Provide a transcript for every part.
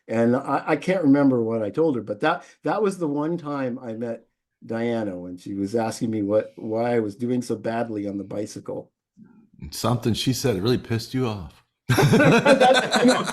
And I can't remember what I told her, but that was the one time I met Diana when she was asking me why I was doing so badly on the bicycle. Something she said really pissed you off. That's, you know,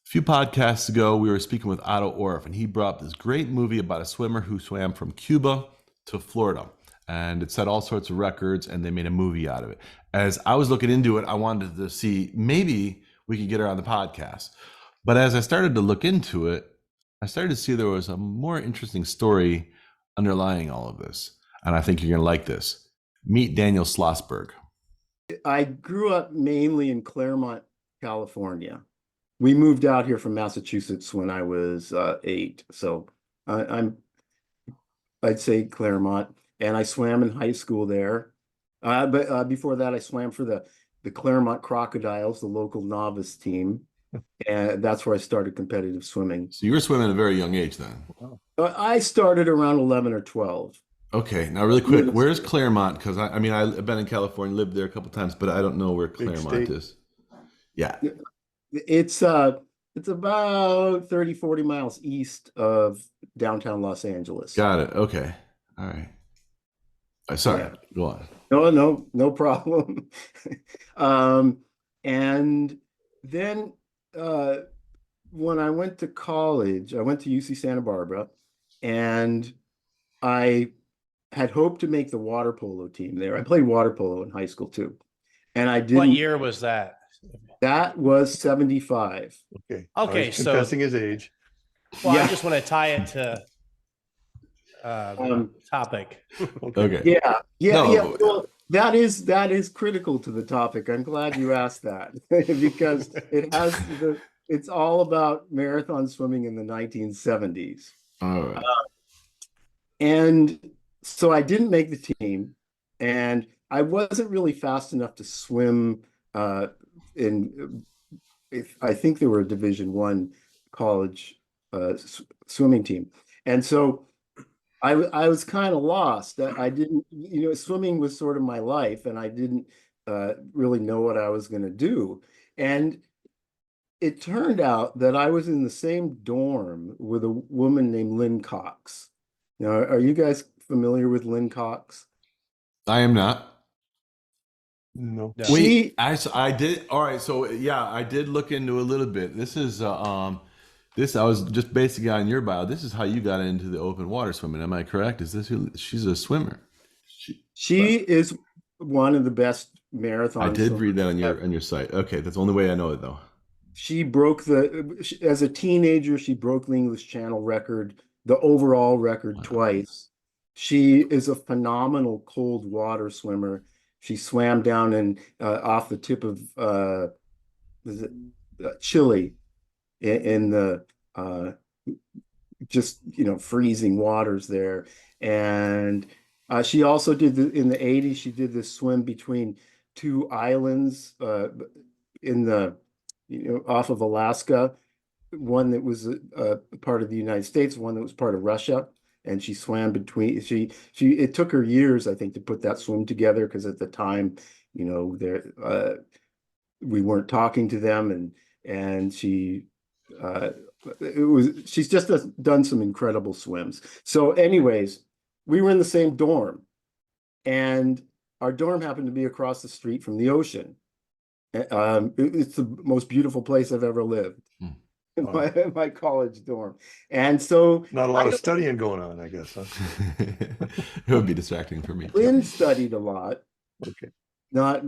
A few podcasts ago, we were speaking with Otto Orff, and he brought up this great movie about a swimmer who swam from Cuba to Florida. And it set all sorts of records, and they made a movie out of it. As I was looking into it, I wanted to see maybe we could get her on the podcast. But as I started to look into it, I started to see there was a more interesting story underlying all of this. And I think you're going to like this. Meet Daniel Schlossberg. I grew up mainly in Claremont, California. We moved out here from Massachusetts when I was 8. So I'd say Claremont, and I swam in high school there. But before that, I swam for the Claremont Crocodiles, the local novice team, and that's where I started competitive swimming. So you were swimming at a very young age then. I started around 11 or 12. Okay, now really quick, where's Claremont? Because I mean, I've been in California, lived there a couple times, but I don't know where Claremont is. Yeah. It's about 30, 40 miles east of downtown Los Angeles. Got it. Okay. All right. Sorry, Yeah. go on. No problem. And then when I went to college, I went to UC Santa Barbara, and I had hoped to make the water polo team there. I played water polo in high school too, and I didn't. What year was that? That was 75. Okay. Okay, He's so- confessing his age. Well, Yeah. I just want to tie it to the topic. Okay. Yeah. No. Well, that is critical to the topic. I'm glad you asked that because it's all about marathon swimming in the 1970s. All right. And so I didn't make the team, and I wasn't really fast enough to swim I think they were a Division I college swimming team. And so I was kind of lost. I didn't, swimming was sort of my life, and I didn't really know what I was going to do. And it turned out that I was in the same dorm with a woman named Lynn Cox. Now, are you guys familiar with Lynn Cox? I am not. No. No. Wait, I did. All right. So yeah, I did look into a little bit. This is this I was just basically on your bio. This is how you got into the open water swimming. Am I correct? Is this she's a swimmer? She is one of the best marathon. I did swimmers read that on ever. your site. Okay, that's the only way I know it though. She broke as a teenager, she broke the English Channel record, the overall record twice. She is a phenomenal cold water swimmer. She swam down in off the tip of Chile in the just freezing waters there. And she also did in the 80s. She did this swim between two islands in the off of Alaska, one that was a part of the United States, one that was part of Russia. And she swam between. It took her years, I think, to put that swim together, because at the time, we weren't talking to them, and she's just done some incredible swims. So, anyways, we were in the same dorm, and our dorm happened to be across the street from the ocean. It's the most beautiful place I've ever lived. In my college dorm. And so Not a lot of studying going on, I guess, huh? It would be distracting for me. Lynn studied a lot. Okay. I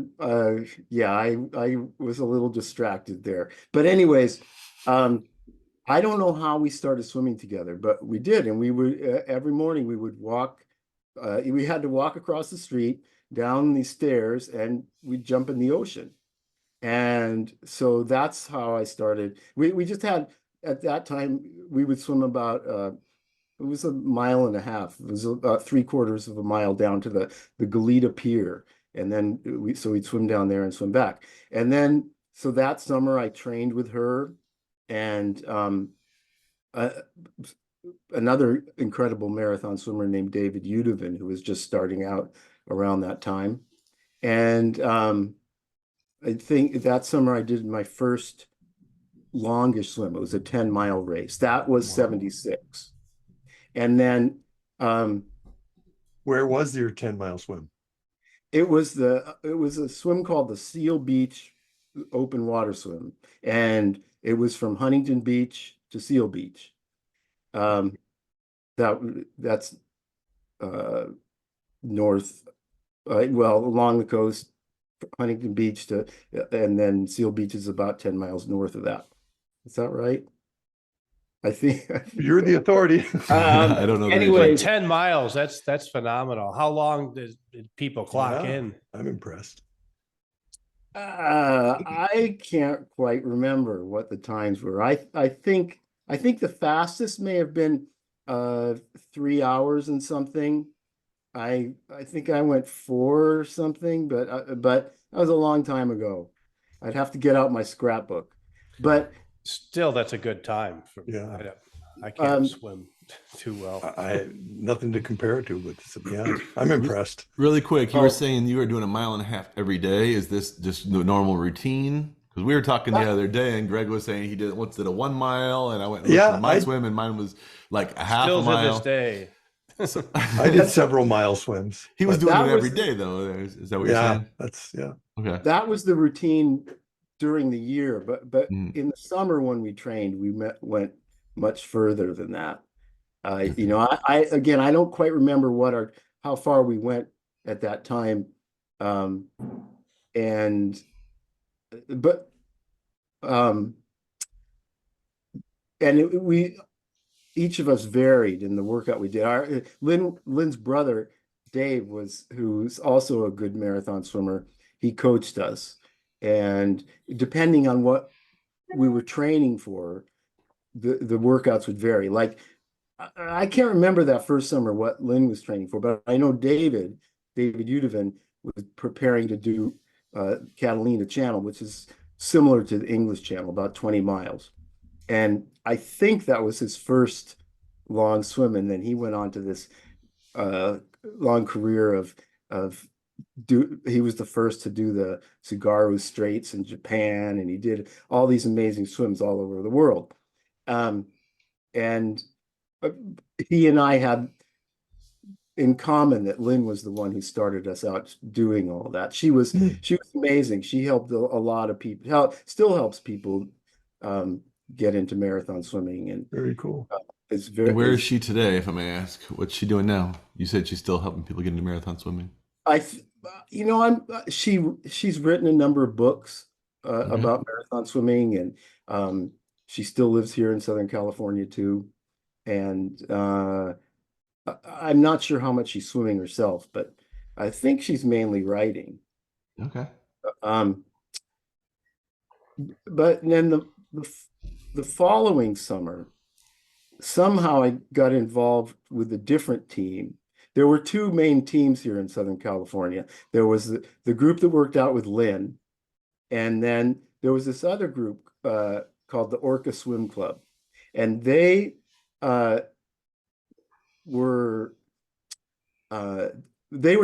was a little distracted there. But anyways, I don't know how we started swimming together, but we did. And we would every morning we would walk. We had to walk across the street. down these stairs and we'd jump in the ocean. And so that's how I started. We just had, at that time, we would swim about it was a mile and a half. It was about 3/4 of a mile down to the Goleta Pier. And then we'd swim down there and swim back. And then so that summer I trained with her, and uh, another incredible marathon swimmer named David Udovin, who was just starting out around that time. And I think that summer I did my first longish swim. It was a 10-mile race. That was 76. And then Where was your 10-mile swim? it was a swim called the Seal Beach Open Water Swim. And it was from Huntington Beach to Seal Beach. That's north, well, along the coast, Huntington Beach to, and then Seal Beach is about 10 miles north of that. Is that right? I think You're the authority. I don't know. Anyway, 10 miles. That's phenomenal. How long did people clock Yeah. in? I'm impressed. I can't quite remember what the times were. I think the fastest may have been 3 hours and something. I think I went 4 or something, but that was a long time ago. I'd have to get out my scrapbook. But Still, that's a good time. Yeah. I can't swim too well. I nothing to compare it to, but yeah, I'm impressed. Really quick, you were saying you were doing a mile and a half every day. Is this just the normal routine? Because we were talking the other day, and Greg was saying he once did a 1 mile, and I went and looked at my swim, and mine was like a half Still a mile. to this day. I did several mile swims. He was But doing that it every was- day, though. Is that what you're Yeah, saying? that's Okay. that was the routine during the year. But Mm. in the summer when we trained, went much further than that. You know, again, I don't quite remember how far we went at that time. And but we each of us varied in the workout we did. Lynn's brother Dave who's also a good marathon swimmer. He coached us, and depending on what we were training for, the workouts would vary. Like I can't remember that first summer what Lynn was training for, but I know David Udovin was preparing to do Catalina Channel, which is similar to the English Channel, about 20 miles. And I think that was his first long swim, and then he went on to this long career he was the first to do the Tsugaru Straits in Japan, and he did all these amazing swims all over the world. And he and I had in common that Lynn was the one who started us out doing all that. She was amazing. She helped a lot of people, still helps people get into marathon swimming. And very cool. Where is she today, if I may ask? What's she doing now? You said she's still helping people get into marathon swimming. She's written a number of books about marathon swimming, and she still lives here in Southern California too. And I'm not sure how much she's swimming herself, but I think she's mainly writing. Okay. But then the following summer, somehow I got involved with a different team. There were 2 main teams here in Southern California. There was the group that worked out with Lynn, and then there was this other group called the Orca Swim Club, and they were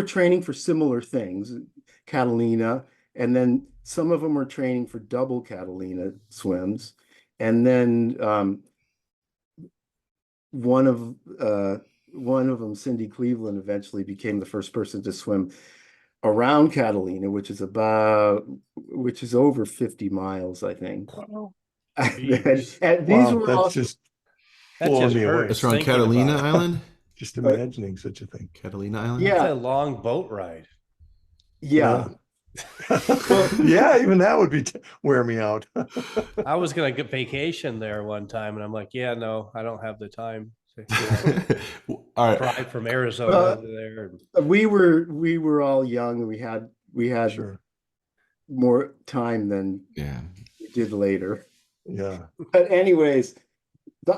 training for similar things, Catalina, and then some of them were training for double Catalina swims, and then one of them, Cindy Cleveland, eventually became the first person to swim around Catalina, which is over 50 miles, I think. Wow. and these were That's also just That blowing just me away. hurts. It's around thinking Catalina about it. Island? Just imagining such a thing. Catalina Island? Yeah. It's a long boat ride. Yeah. Yeah, even that would wear me out. I was gonna get vacation there one time, and I'm like, yeah, no, I don't have the time. All right. Drive from Arizona to there. We were all young, and we had Sure. more time than Yeah. we did later. Yeah. But anyways,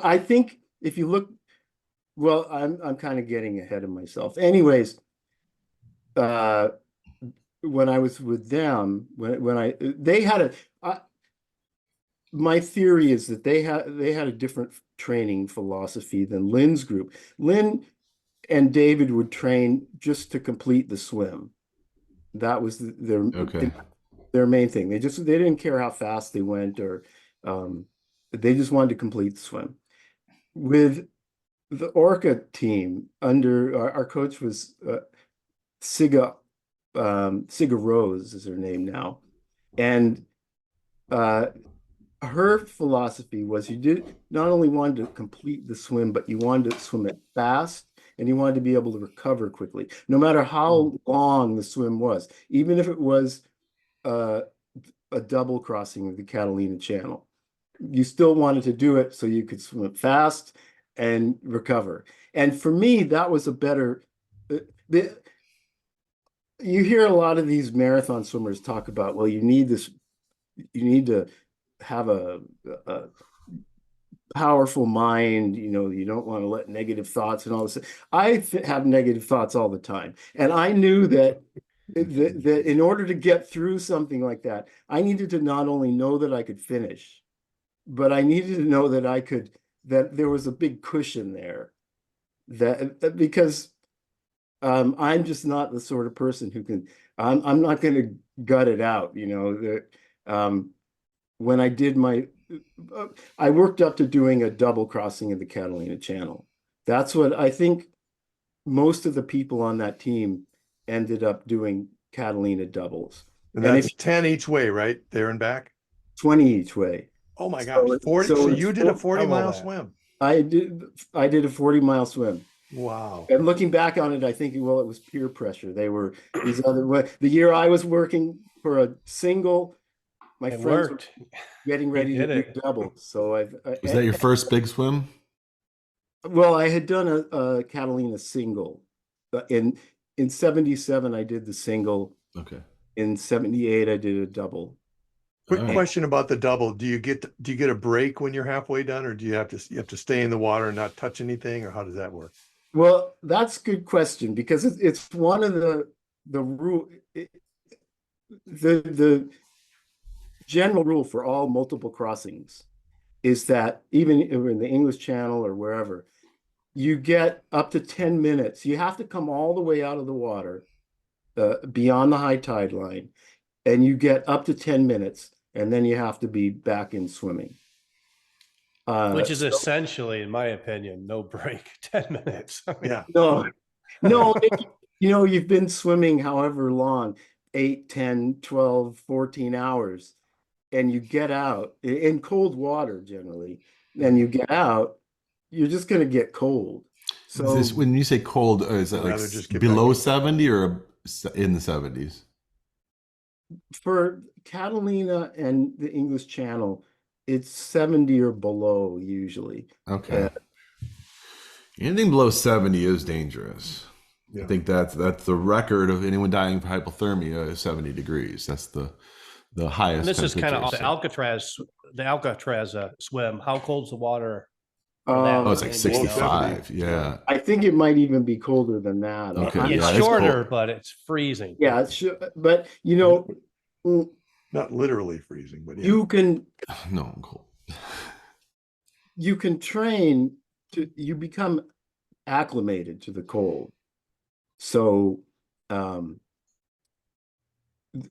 I think if you look, well, I'm kind of getting ahead of myself. Anyways, when I was with them, they had my theory is that they had a different training philosophy than Lynn's group. Lynn and David would train just to complete the swim. That was Okay. their main thing. They didn't care how fast they went, or they just wanted to complete the swim. With the Orca team, under our coach was Siga Rose is her name now, and her philosophy was you did not only wanted to complete the swim, but you wanted to swim it fast, and you wanted to be able to recover quickly, no matter how long the swim was, even if it was a double crossing of the Catalina Channel. You still wanted to do it so you could swim it fast and recover. And for me, that was a better. You hear a lot of these marathon swimmers talk about, well, you need to have a powerful mind, you don't want to let negative thoughts and all this. I have negative thoughts all the time. And I knew that in order to get through something like that, I needed to not only know that I could finish, but I needed to know that there was a big cushion there, because I'm just not the sort of person who can, I'm not going to gut it out, when I did I worked up to doing a double crossing of the Catalina Channel. That's what I think most of the people on that team ended up doing, Catalina doubles. And that's 10 each way, right? There and back? 20 each way. Oh my gosh. 40. So you did a 40-mile swim. I did a 40-mile swim. Wow. And looking back on it, I think, well, it was peer pressure. They were the year I was working for a single, my It friends worked. were getting ready to do doubles. So Was that your first big swim? well, I had done a Catalina single. In 77, I did the single. Okay. In 78, I did a double. Quick question about the double. Do you get a break when you're halfway done, or do you have to stay in the water and not touch anything, or how does that work? Well, that's a good question, because it's one of the rule. The general rule for all multiple crossings is that even in the English Channel or wherever, you get up to 10 minutes. You have to come all the way out of the water, beyond the high tide line, and you get up to 10 minutes, and then you have to be back in swimming. Which is essentially, in my opinion, no break, 10 minutes. I mean, Yeah. No, you've been swimming however long, 8, 10, 12, 14 hours, and you get out in cold water generally, and you get out, you're just going to get cold. So When you say cold, is that like just get below 70 or in the 70s? for Catalina and the English Channel, it's 70 or below usually. Okay. Anything below 70 is dangerous. Yeah. I think that's the record of anyone dying of hypothermia is 70 degrees. That's the highest. and this is kind of temperature. the Alcatraz swim. How cold's the water? Oh, it's like Maybe 65. Yeah. I think it might even be colder than that. Okay, It's yeah, shorter, cold. but it's freezing. Yeah, but Not literally freezing, but yeah. No, I'm cold. you can train you become acclimated to the cold. So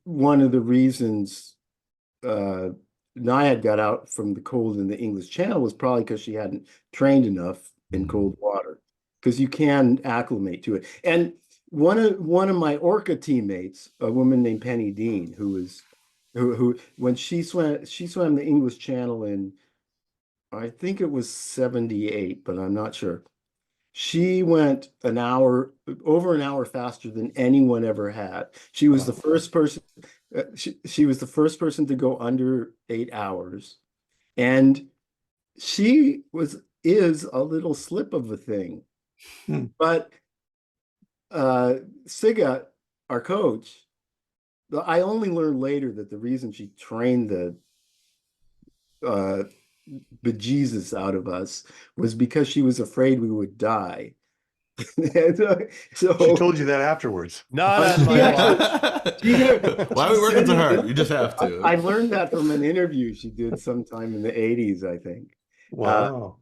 one of the reasons Nyad got out from the cold in the English Channel was probably because she hadn't trained enough in cold water, because you can acclimate to it. And one of my Orca teammates, a woman named Penny Dean, who when she swam the English Channel in, I think it was 78, but I'm not sure. She went over an hour faster than anyone ever had. She was the first person. She was the first person to go under 8 hours, and she was is a little slip of a thing. Hmm. But Siga, our coach, I only learned later that the reason she trained the uh, bejesus out of us was because she was afraid we would die. And, She so told you that afterwards. Not on she my actually, watch. Why are she we working said so it- hard? You just have I to. learned that from an interview she did sometime in the 80s, I think. Wow.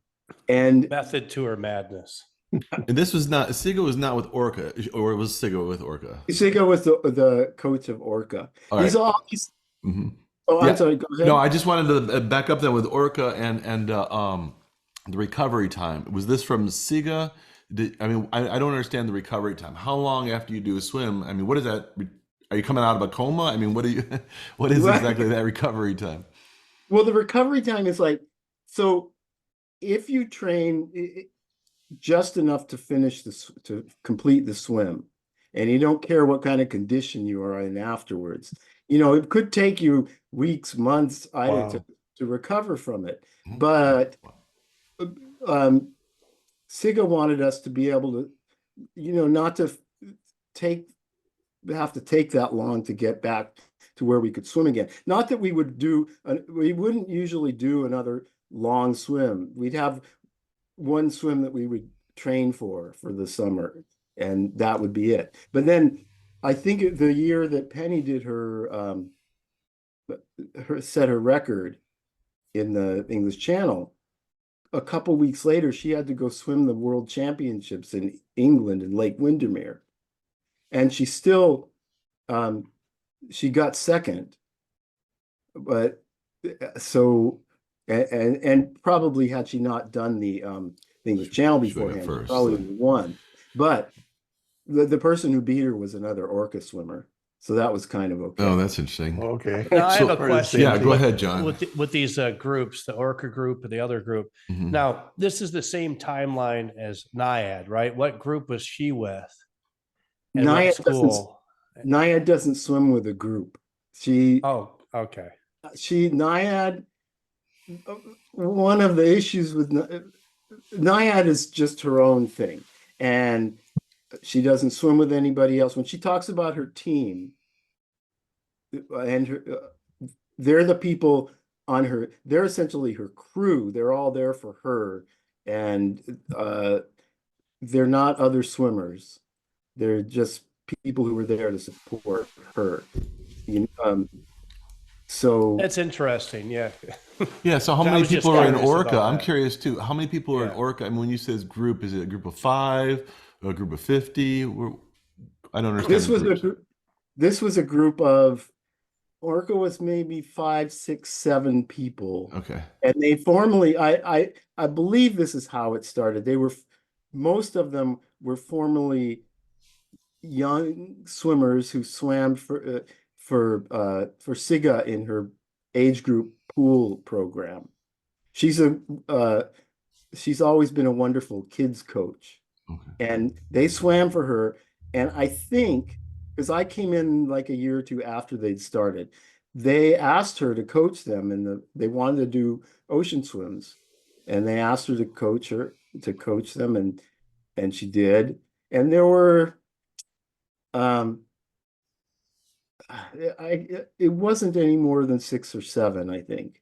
And Method to her madness. And this was not Siga was not with Orca, or was Siga with Orca? Siga was the coach of Orca. All He's right. always, Mhm. oh, I'm Yeah. sorry, go No, ahead. I just wanted to back up then with Orca and the recovery time. Was this from Siga? I mean, I don't understand the recovery time. How long after you do a swim? I mean, what is that? Are you coming out of a coma? I mean, what do you? What is exactly that recovery time? Well, the recovery time is like, so if you train just enough to finish this, to complete the swim, and you don't care what kind of condition you are in afterwards, it could take you weeks, months either Wow. to recover from it. Mhm. But um, Siga wanted us to be able to, not to take have to take that long to get back to where we could swim again. Not that we wouldn't usually do another long swim. We'd have one swim that we would train for the summer, and that would be it. But then I think the year that Penny did set her record in the English Channel, a couple weeks later, she had to go swim the World Championships in England in Lake Windermere, and she got second, but so and probably had she not done the English Channel She went beforehand, she first. probably would have won. But the person who beat her was another Orca swimmer, so that was kind of okay. Oh, that's interesting. Okay. Now I have So- a Part of the question. same Yeah, team. go ahead, John. With these groups, the Orca group and the other group. Mhm. Now, this is the same timeline as Nyad, right? What group was she with? And what school? Nyad doesn't swim with a group. Oh, okay. Nyad, one of the issues with Nyad is just her own thing, and she doesn't swim with anybody else. When she talks about her team, and they're the people on her, they're essentially her crew. They're all there for her, and they're not other swimmers. They're just people who were there to support her. So That's interesting. Yeah. Yeah, so how I many was just people are in curious Orca? about I'm that. curious too. How many people are in Yeah. Orca? I mean, when you say group, is it a group of 5, a group of 50? I don't understand. this the was groups. this was a group of Orca was maybe 5, 6, 7 people, Okay. and they formally I believe this is how it started. Most of them were formerly young swimmers who swam for Siga in her age group pool program. She's she's always been a wonderful kids coach, Okay. and they swam for her. And I think because I came in like a year or two after they'd started, they asked her to coach them, and they wanted to do ocean swims, and they asked her to coach them, and she did. And there were it wasn't any more than 6 or 7, I think.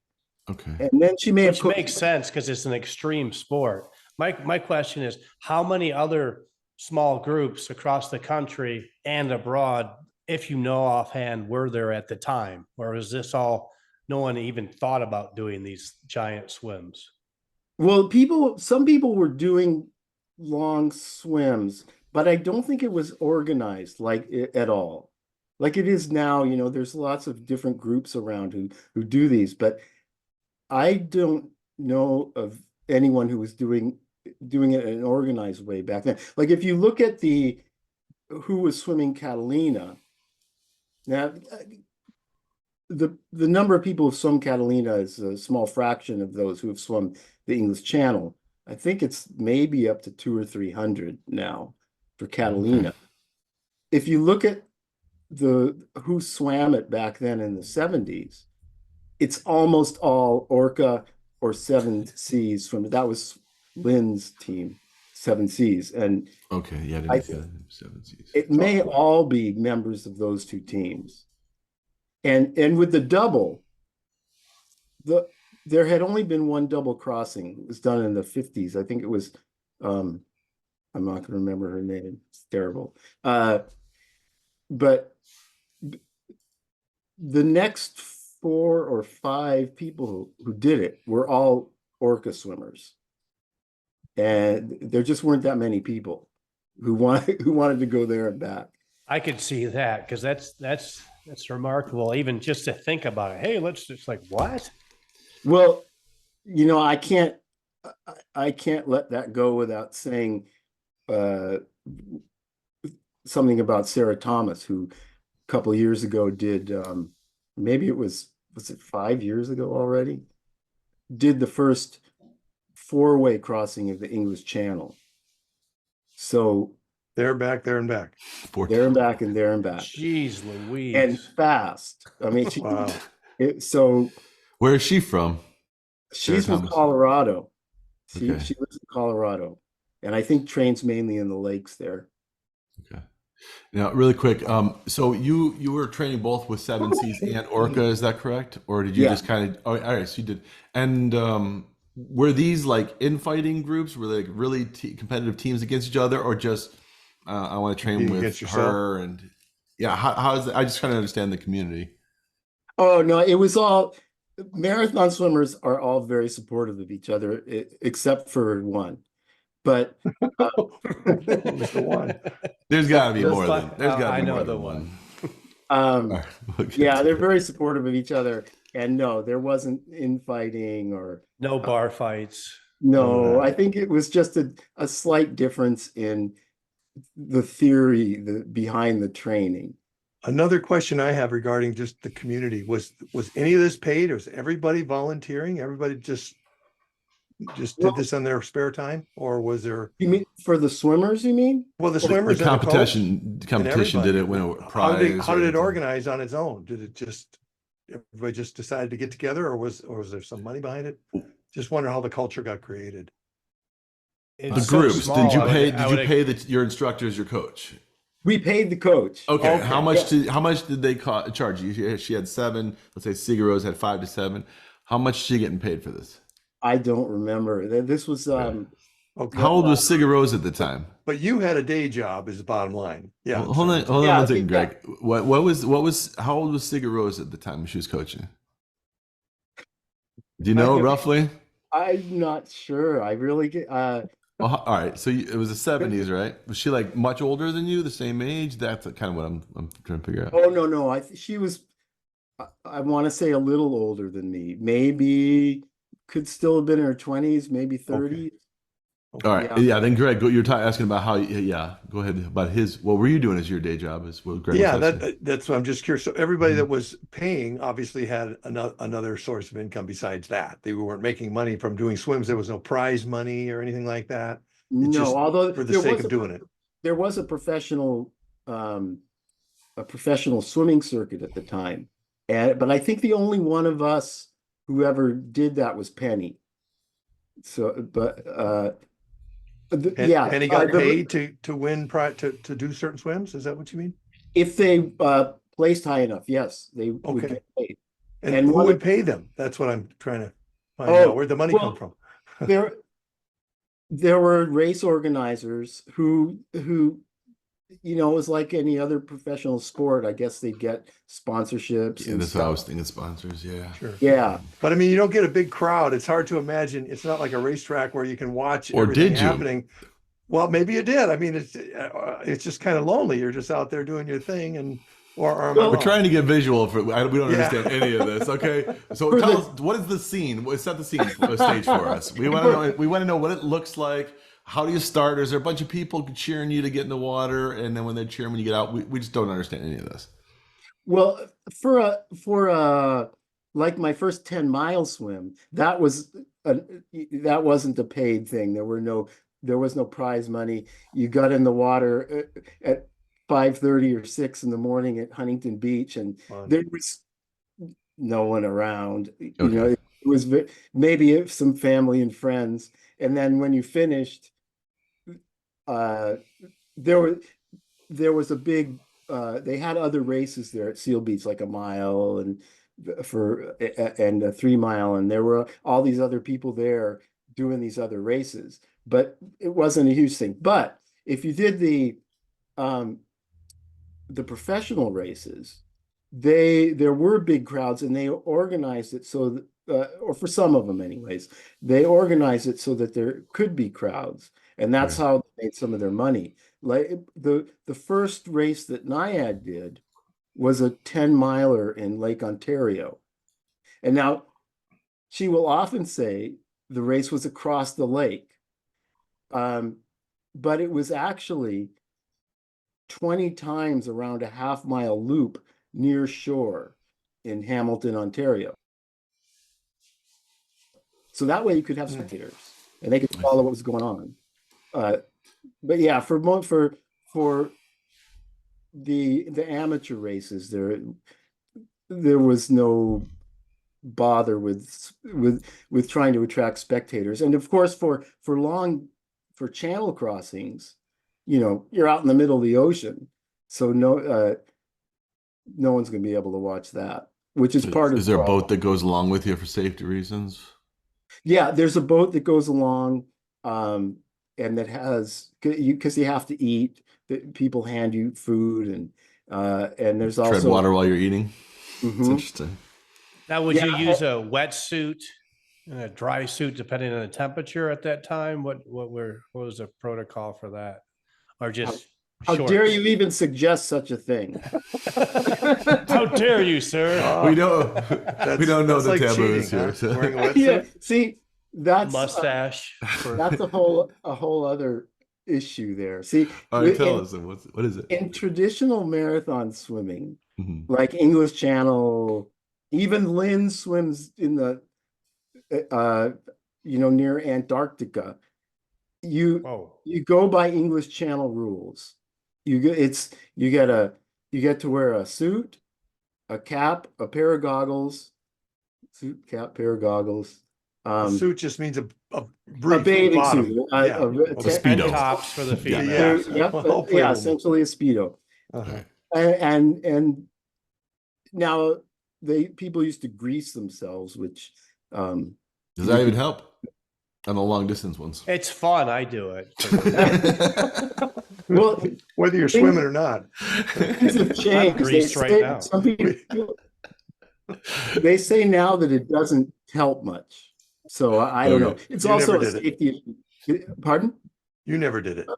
Okay. And then she may have Which coached. makes sense because it's an extreme sport. My question is, how many other small groups across the country and abroad, if you know offhand, were there at the time? Or is this all, no one even thought about doing these giant swims? Well, some people were doing long swims, but I don't think it was organized at all. Like it is now, there's lots of different groups around who do these, but I don't know of anyone who was doing it in an organized way back then. Like if you look at who was swimming Catalina, now the number of people who swum Catalina is a small fraction of those who have swum the English Channel. I think it's maybe up to 200 or 300 now for Catalina. Okay. If you look at who swam it back then in the 70s, it's almost all Orca or Seven Seas from that was Lynn's team, Seven Seas, and Okay, yeah, I I didn't see seven C's. it may all be members of those two teams. And with the double, there had only been one double crossing. It was done in the 50s. I think it was I'm not going to remember her name. It's terrible. But the next 4 or 5 people who did it were all orca swimmers. And there just weren't that many people who wanted to go there and back. I could see that because that's remarkable. Even just to think about it. Hey, let's just like what? Well, I can't let that go without saying something about Sarah Thomas, who a couple of years ago did, maybe it was it 5 years ago already, did the first 4-way crossing of the English Channel. So There, back, there, and back. there and back and there and back. Jeez Louise. And fast. I mean, Wow. so Where is she from? she's Sarah from Thomas. Colorado. She Okay. lives in Colorado, and I think trains mainly in the lakes there. Okay. Now, really quick, so you were training both with Seven Seas and Orca, is that correct? Or did you Yeah. just kind of? Oh, all right, so you did. And were these like infighting groups? Were they like really competitive teams against each other, or just I want to train Competing with against yourself? her? And yeah, how is that? I just kind of understand the community. Oh no, it was all marathon swimmers are all very supportive of each other, except for one. But Mr. One. There's got to be Just more like- than there's got I to be know more the than one. one. All right, we'll get yeah, to they're it. very supportive of each other. And no, there wasn't infighting or No bar fights. no. that. I think it was just a slight difference in the theory behind the training. Another question I have regarding just the community was any of this paid, or was everybody volunteering? Everybody just Well- did this on their spare time, or was there? You mean for the swimmers, you mean? Well, the The swimmers and the coach competition did everybody. it when it How did prize. how did or it organize on its own? Did it just everybody just decided to get together, or was there some money behind it? Just wonder how the culture got created. The It's so groups? small, Did you I would- pay? I Did you would- pay your instructors, your coach? We paid the coach. Okay. Okay, How much yeah. how much did they charge you? She had 7. Let's say Sigaros had 5 to 7. How much is she getting paid for this? I don't remember. This was Okay. How old was Sigaros at the time? But you had a day job, is the bottom line. Yeah. Well, hold on Yeah, one second, yeah. Greg. What was how old was Sigaros at the time when she was coaching? Do you know I- roughly? I'm not sure. I really get Well, all right. So it was the 70s, right? Was she like much older than you, the same age? That's kind of what I'm trying to figure out. oh no. She was I want to say a little older than me. Maybe could still have been in her 20s, maybe 30s. All right. Yeah. Yeah. Then Greg, you're asking about how. Yeah. Go ahead about his. What were you doing as your day job? Is what Greg? Yeah, was asking. that's what I'm just curious. So everybody Mm-hmm. that was paying obviously had another source of income besides that. They weren't making money from doing swims. There was no prize money or anything like that. No, just although for the there sake was of doing it. there was a professional swimming circuit at the time. But I think the only one of us who ever did that was Penny. So, but yeah, And he got paid to win to do certain swims. Is that what you mean? if they placed high enough, yes, they would Okay. get paid. And, And who one would of- pay them? That's what I'm trying to find Oh, out. Where'd the money well, come from? There were race organizers who it was like any other professional sport. I guess they'd get sponsorships Yeah, and that's what I was stuff. thinking. Sponsors. Yeah. Sure. Yeah. But I mean, you don't get a big crowd. It's hard to imagine. It's not like a racetrack where you can watch Or everything did you? happening. Well, maybe you did. I mean, it's just kind of lonely. You're just out there doing your thing, and or am I Well, We're wrong? trying to get visual for. We don't Yeah. understand any of this. Okay. So For tell the- us, what is the scene? Set the stage for us. We want to know. We want to know what it looks like. How do you start? Is there a bunch of people cheering you to get in the water, and then when they're cheering when you get out? We just don't understand any of this. Well, for like my first 10-mile swim, that wasn't a paid thing. There was no prize money. You got in the water at 5:30 or 6 in the morning at Huntington Beach, and Fun. there was no one around. Okay. It was maybe some family and friends, And then when you finished, there was a big, they had other races there at Seal Beach, like a mile and a 3 mile, and there were all these other people there doing these other races, but it wasn't a huge thing. But if you did the professional races, there were big crowds, and they organized it so that, or for some of them anyways, they organized it so that there could be crowds, and that's how they made some of their money. Like the first race that Nyad did was a 10-miler in Lake Ontario. And now she will often say the race was across the lake. But it was actually 20 times around a half-mile loop near shore in Hamilton, Ontario. So that way you could have spectators and they could follow what was going on. But yeah, for the amateur races, there was no bother with trying to attract spectators. And of course, for channel crossings, you're out in the middle of the ocean, so no one's going to be able to watch that, which is part of. Is there a boat that goes along with you for safety reasons? Yeah, there's a boat that goes along, and that has, because you have to eat. That people hand you food, and there's also tread water while you're eating. Mhm. It's interesting. Now, would you use a wetsuit and a dry suit depending on the temperature at that time? What was the protocol for that? Or just How shorts? dare you even suggest such a thing? How dare you, sir? We don't know the like taboos cheating, here. huh? So. Wearing a wetsuit? Yeah, see, that's Mustache. that's a whole other issue there. See, All right, tell us. What is it? in traditional marathon swimming, Mhm. like English Channel, even Lynn swims in the near Antarctica. You go by English Channel rules. You get to wear a suit, a cap, a pair of goggles, suit, cap, pair of goggles. A suit just means a brief bathing bottom. suit, Yeah. And Speedo. tops for the feet. Yeah. Yeah, essentially a Speedo. Uh-huh. And now people used to grease themselves, which Does that even help on the long distance ones? It's fun. I do it. well, Whether you're swimming or not. things have changed. greased right now. Some people they say now that it doesn't help much. So I don't know. It's You also never a did safety issue. Pardon? You never did it.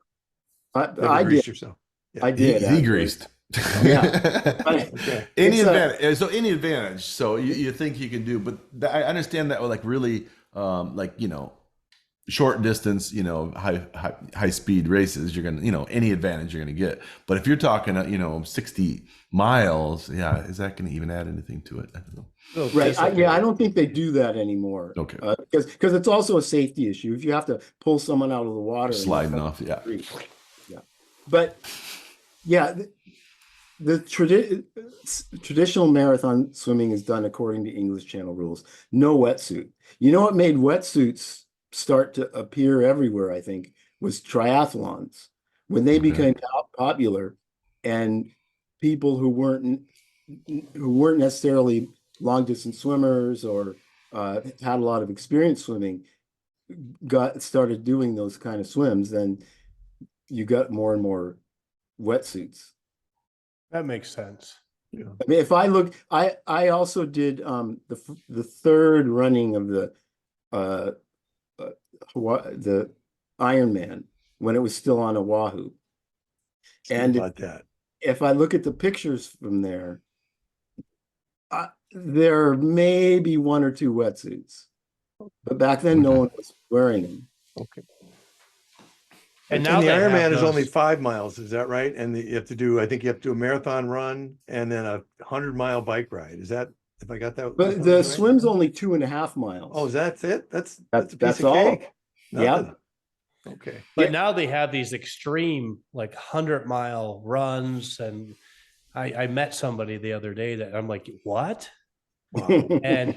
I greased did. yourself. Yeah. I did. He greased. Yeah. Okay. Any advantage? So any advantage? So you think you can do, but I understand that with like really, short distance, high speed races, you're gonna, any advantage you're gonna get. But if you're talking, 60 miles, is that gonna even add anything to it? I don't know. Right. I don't think they do that anymore. Okay. Because it's also a safety issue. If you have to pull someone out of the water, Sliding off, yeah. But yeah, the traditional marathon swimming is done according to English Channel rules. No wetsuit. You know what made wetsuits start to appear everywhere, I think, was triathlons. When they became popular, and people who weren't necessarily long distance swimmers or had a lot of experience swimming started doing those kind of swims, then you got more and more wetsuits. That makes sense. Yeah. I mean, if I look, I also did the third running of the Ironman when it was still on Oahu. And about that. If I look at the pictures from there, there may be one or two wetsuits, but back then no one was wearing them. Okay. And And now the they have Ironman is those- only 5 miles, is that right? And you have to do a marathon run and then a 100-mile bike ride. Is that, if I got that? But the swim's only 2.5 miles. Oh, is that it? That's a piece that's of all. cake. Yeah. Nothing. Okay. But now they have these extreme, like 100-mile runs. And I met somebody the other day that I'm like, what? Wow. And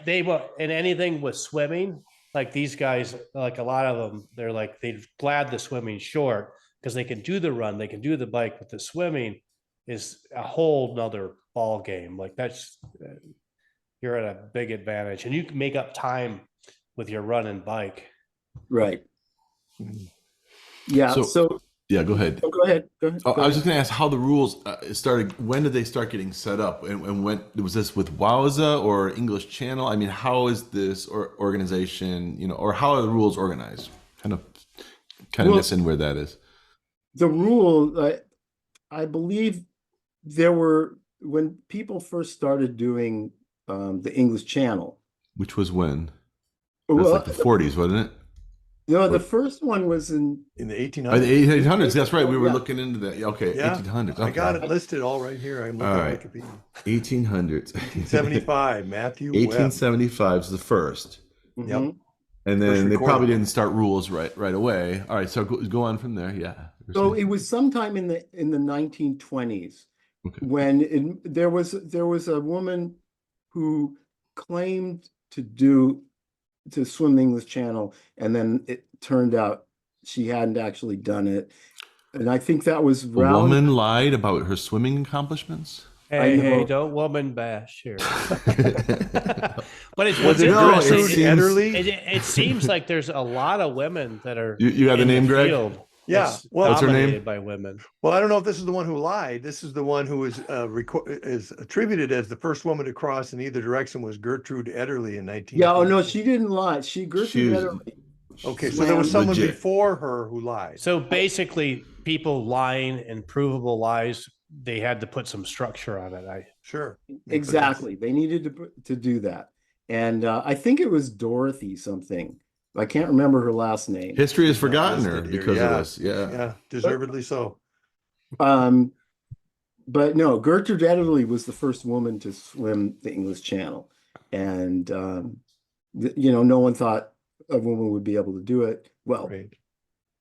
they were, and anything with swimming, like these guys, like a lot of them, they're like, they're glad the swimming's short because they can do the run, they can do the bike, but the swimming is a whole nother ball game. Like that's, you're at a big advantage and you can make up time with your run and bike. Right. Mhm. Yeah. So- So, Yeah, go ahead. go ahead. Go ahead. Oh, go I was ahead. just going to ask how the rules started. When did they start getting set up? And when was this with Wowza or English Channel? I mean, how is this organization, or how are the rules organized? Kind of Well- missing where that is. The rule, I believe there were, when people first started doing the English Channel. Which was when? That's Well, like the 40s, wasn't it? no, the first one was in, In the Oh, 1800s. the 1800s. That's right. We were Yeah. looking into that. Yeah, okay, Yeah, 1800s. I Okay. got it listed all right here. I'm looking All at right. Wikipedia. 1800s. 1875, Matthew Webb. 1875 is the first. mhm. Yep. And then First they recorded probably one. didn't start rules right away. All right, so go on from there. Yeah. So it was sometime in the 1920s Okay. when there was a woman who claimed to swim the English Channel, and then it turned out she hadn't actually done it. And I think that was A around. woman lied about her swimming accomplishments. Hey, know. hey, don't woman bash here. But it's Was what's it No, interesting. it seems- Ederly? It seems like there's a lot of women that are You got the in name, Greg? field. Yeah, It's well- What's her name? dominated by women. Well, I don't know if this is the one who lied. This is the one who is attributed as the first woman to cross in either direction was Gertrude Ederly in 19. Yeah, oh no, she didn't lie. She Gertrude was- Ederly. Okay, so there was swam someone legit. before her who lied. So basically, people lying and provable lies, they had to put some structure on it. Sure. Makes sense. Exactly. They needed to do that. And I think it was Dorothy something. I can't remember her last name. History has She's not forgotten her listed here. because Yeah. of this. Yeah. Yeah, deservedly so. But no, Gertrude Ederly was the first woman to swim the English Channel. And, no one thought a woman would be able to do it. Well, Right.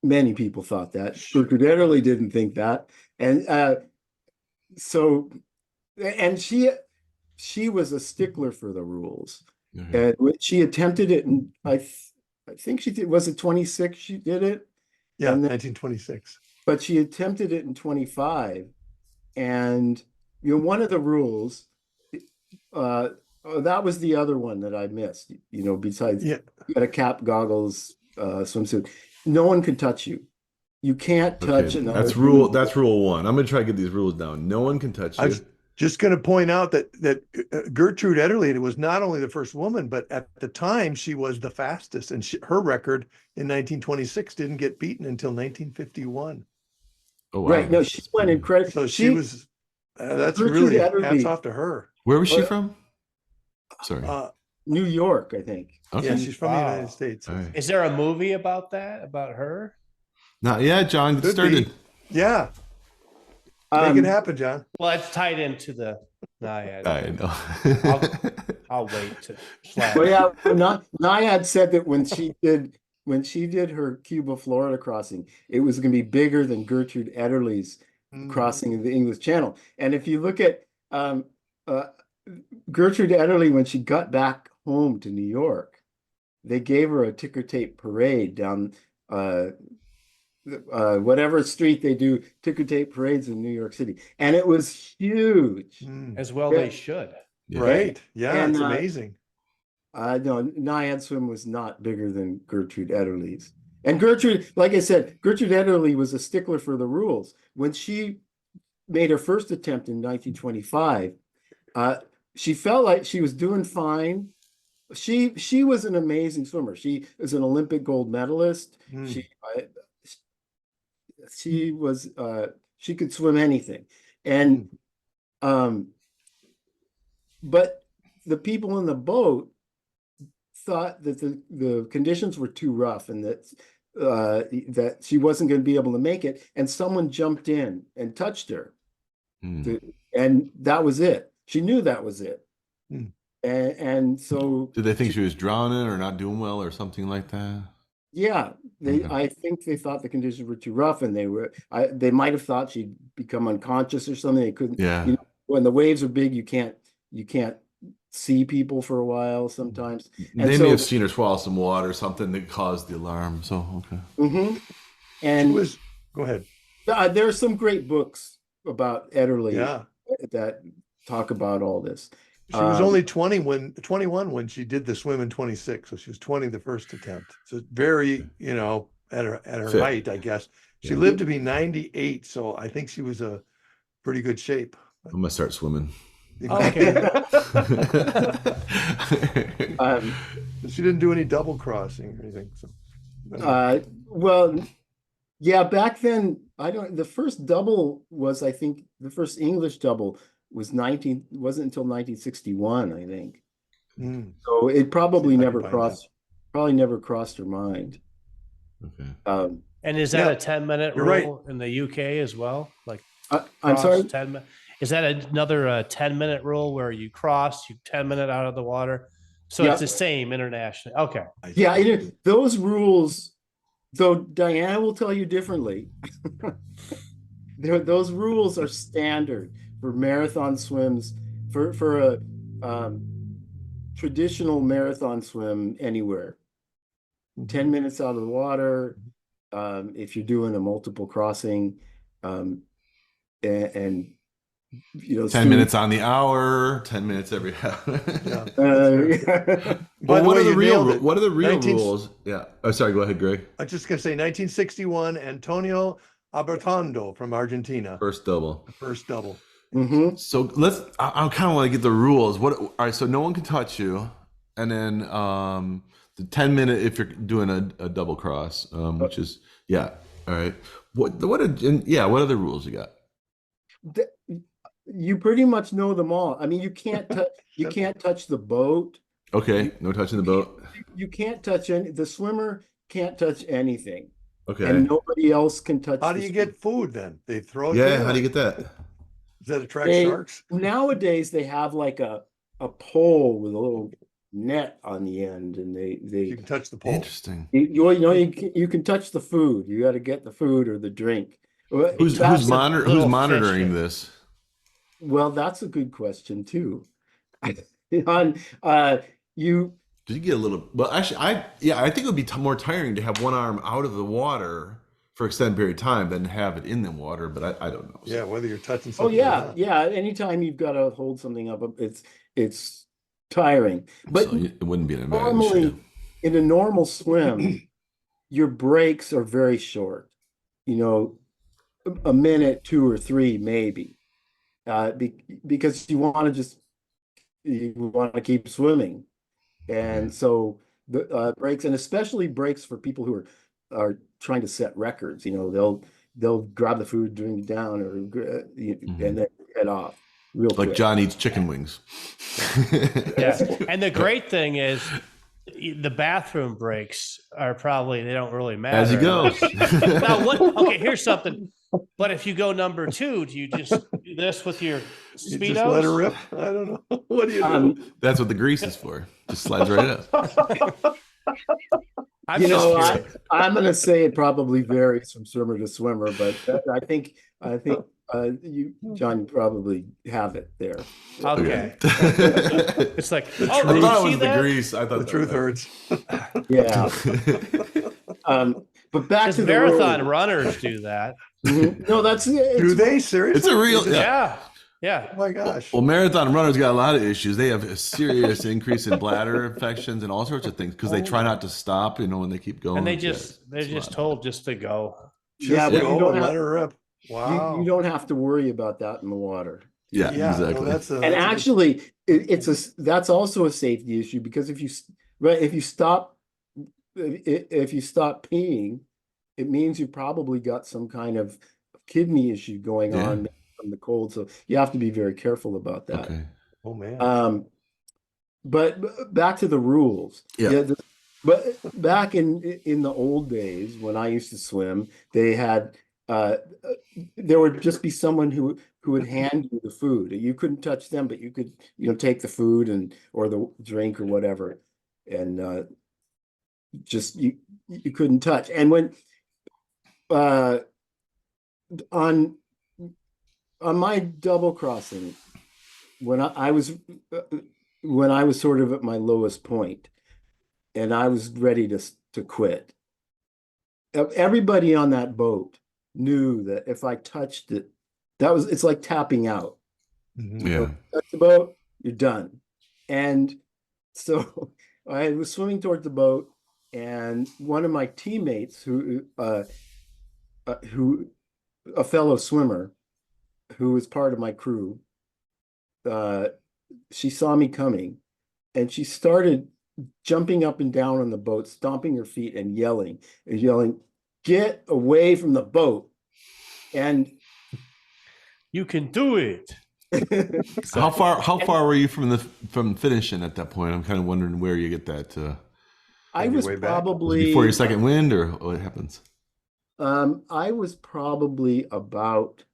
many people thought that. Sure. Gertrude Ederly didn't think that. And and she was a stickler for the rules. Mhm. And she attempted it, and I think she did. Was it 26? She did it, Yeah, And then- 1926. but she attempted it in 25. And one of the rules, that was the other one that I missed. Besides, Yeah, you got a cap, goggles, swimsuit. No one can touch you. You can't touch Okay, another. that's rule. That's rule one. I'm gonna try to get these rules down. No one can touch I you. was just going to point out that Gertrude Ederly was not only the first woman, but at the time she was the fastest, and her record in 1926 didn't get beaten until 1951. Oh, wow. Right. No, she went incredible. So she was. That's Gertrude really Ederly- hats off to her. Where was she Oh, from? Sorry. New York, I think. Okay. Yeah, she's from the Wow. United States. All right. Is there a movie about that, about her? Not yet, John. Get Could started. be. Yeah, make it happen, John. Well, it's tied into the Nyad. I know. I'll wait to slap. Well, yeah, Nyad said that when she did her Cuba, Florida crossing, it was going to be bigger than Gertrude Ederly's crossing of the English Channel. And if you look at Gertrude Ederly, when she got back home to New York, they gave her a ticker tape parade down whatever street they do ticker tape parades in New York City, and it was huge. Mm. As well, Yeah. they should. Yeah. Right. Yeah, And, it's amazing. No, Nyad Swim was not bigger than Gertrude Ederly's. And Gertrude, like I said, Gertrude Ederly was a stickler for the rules. When she made her first attempt in 1925, she felt like she was doing fine. She was an amazing swimmer. She is an Olympic gold medalist. Mm. She could swim anything. And but the people in the boat thought that the conditions were too rough and that she wasn't going to be able to make it, and someone jumped in and touched her. And that was it. She knew that was it. And so Did they think she was drowning or not doing well or something like that? yeah, Okay. I think they thought the conditions were too rough, and they might have thought she'd become unconscious or something. They couldn't. Yeah. When the waves are big, you can't see people for a while sometimes. And They may so, have seen her swallow some water or something that caused the alarm. So, okay. mhm. She And was, go ahead. there are some great books about Ederle Yeah. that talk about all this. She was Um, only 21 when she did the swim in 26. So she was 20 the first attempt. So very, at her Fit. height, I guess. She Yeah. lived to be 98. So I think she was a pretty good shape. I'm gonna start swimming. Okay. She didn't do any double crossing or anything. So well, yeah, back then, the first double was, I think, the first English double wasn't until 1961, I think. So it probably See if I can never find that. never crossed her mind. Okay. And is that Yeah, a 10-minute you're rule in the UK as well? Like I'm cross sorry. 10 minutes. Is that another 10-minute rule where you cross, you 10-minute out of the water? So Yeah. it's the same internationally. Okay. Yeah, those rules, though Diana will tell you differently, those rules are standard for marathon swims, for a traditional marathon swim anywhere. 10 minutes out of the water, if you're doing a multiple crossing, and 10 minutes on the hour, 10 minutes every hour. Yeah. Well, By the way, you nailed it. what are the real 19 rules? Yeah. Oh, sorry. Go ahead, Greg. I'm just going to say 1961, Antonio Abertondo from Argentina. First double. First double. Mhm. So I kind of want to get the rules. All right. So no one can touch you. And then the 10-minute if you're doing a double cross, which is, yeah. All right. What other rules you got? You pretty much know them all. I mean, you can't touch the boat. Okay. No touching the boat. You can't touch the swimmer can't touch anything. Okay. And nobody else can touch. How do you get food then? They throw it Yeah. there? How do you get that? Does that attract sharks? Nowadays they have like a pole with a little net on the end, and You can touch the pole. Interesting. you can touch the food. You got to get the food or the drink. Who's monitoring this? Well, that's a good question too. On you. Did you get a little? Well, actually, I think it would be more tiring to have one arm out of the water for extended period of time than have it in the water. But I don't know. So. Yeah, whether you're touching Oh something. yeah. Anytime you've got to hold something up, it's tiring. But So it wouldn't be an advantage. normally, in a normal swim, your breaks are very short. A minute, 2 or 3, maybe, because you want to keep swimming, and so the breaks, and especially breaks for people who are trying to set records. They'll grab the food, drink it down, or and then head off real quick. Like John eats chicken wings. Yes. And the great thing is the bathroom breaks are probably, they don't really matter. As you go. Now, okay, here's something. But if you go number 2, do you just do this with your You Speedos? just let her rip. I don't know. What do you do? That's what the grease is for. Just slides right up. I'm just curious. I'm going to say it probably varies from swimmer to swimmer, but I think you, John, you probably have it there. Okay. It's like, I oh, thought did it you was see the that? grease. I thought The truth hurts. Yeah. But back Because to the marathon rules. runners do that. No, Do they seriously? It's a real. Yeah. Yeah. Oh my gosh. Well, marathon runners got a lot of issues. They have a serious increase in bladder infections and all sorts of things because they try not to stop. When they keep going. And they're It's a just lot. told just to go. Yeah, Just but go you don't and have- let her rip. Wow. You don't have to worry about that in the water. Yeah, no, exactly. And actually, that's also a safety issue, because if you stop peeing, it means you probably got some kind of kidney issue going on from the cold. So you have to be very careful about that. Okay. Oh man. But back to the rules. Yeah. But back in the old days when I used to swim, they had there would just be someone who would hand you the food. You couldn't touch them, but you could take the food or the drink or whatever, and just you couldn't touch. And when on my double crossing, when when I was sort of at my lowest point and I was ready to quit. Everybody on that boat knew that if I touched it, it's like tapping out. Mhm. Yeah. Touch the boat, you're done. And so I was swimming towards the boat, and one of my teammates, who a fellow swimmer who was part of my crew, uh, she saw me coming, and she started jumping up and down on the boat, stomping her feet and yelling, "Get away from the boat!" And You can do it. How far were you from finishing at that point? I'm kind of wondering where you get that. I On your was way back? Was it probably before your second wind, or what happens? I was probably about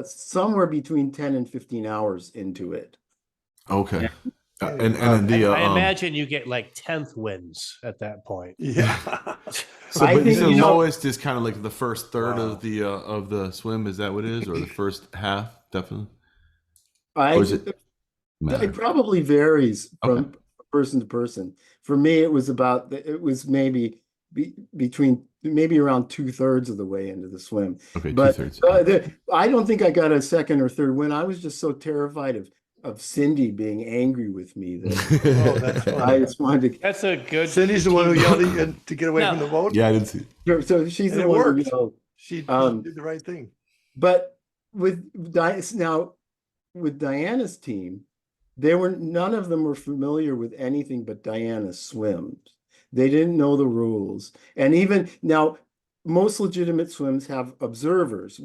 somewhere between 10 and 15 hours into it. Okay. And And the I imagine you get like 10th wins at that point. Yeah. so I but think, the you know- lowest is kind of like the first third Wow. of the swim. Is that what it is, or the first half? Definitely. I Or is it matter? It probably varies Okay. from person to person. For me, it was maybe between maybe around 2/3 of the way into the swim. Okay, But 2/3. I don't think I got a second or third win. I was just so terrified of Cindy being angry with me that Oh, that's I funny. just wanted That's a good. Cindy's the one who team- yelled at you to get away No. from the boat. Yeah, I didn't see. to. So she's And the it one who worked. yelled. She did the right thing. But now with Diana's team, none of them were familiar with anything but Diana's swims. They didn't know the rules. And even now, most legitimate swims have observers,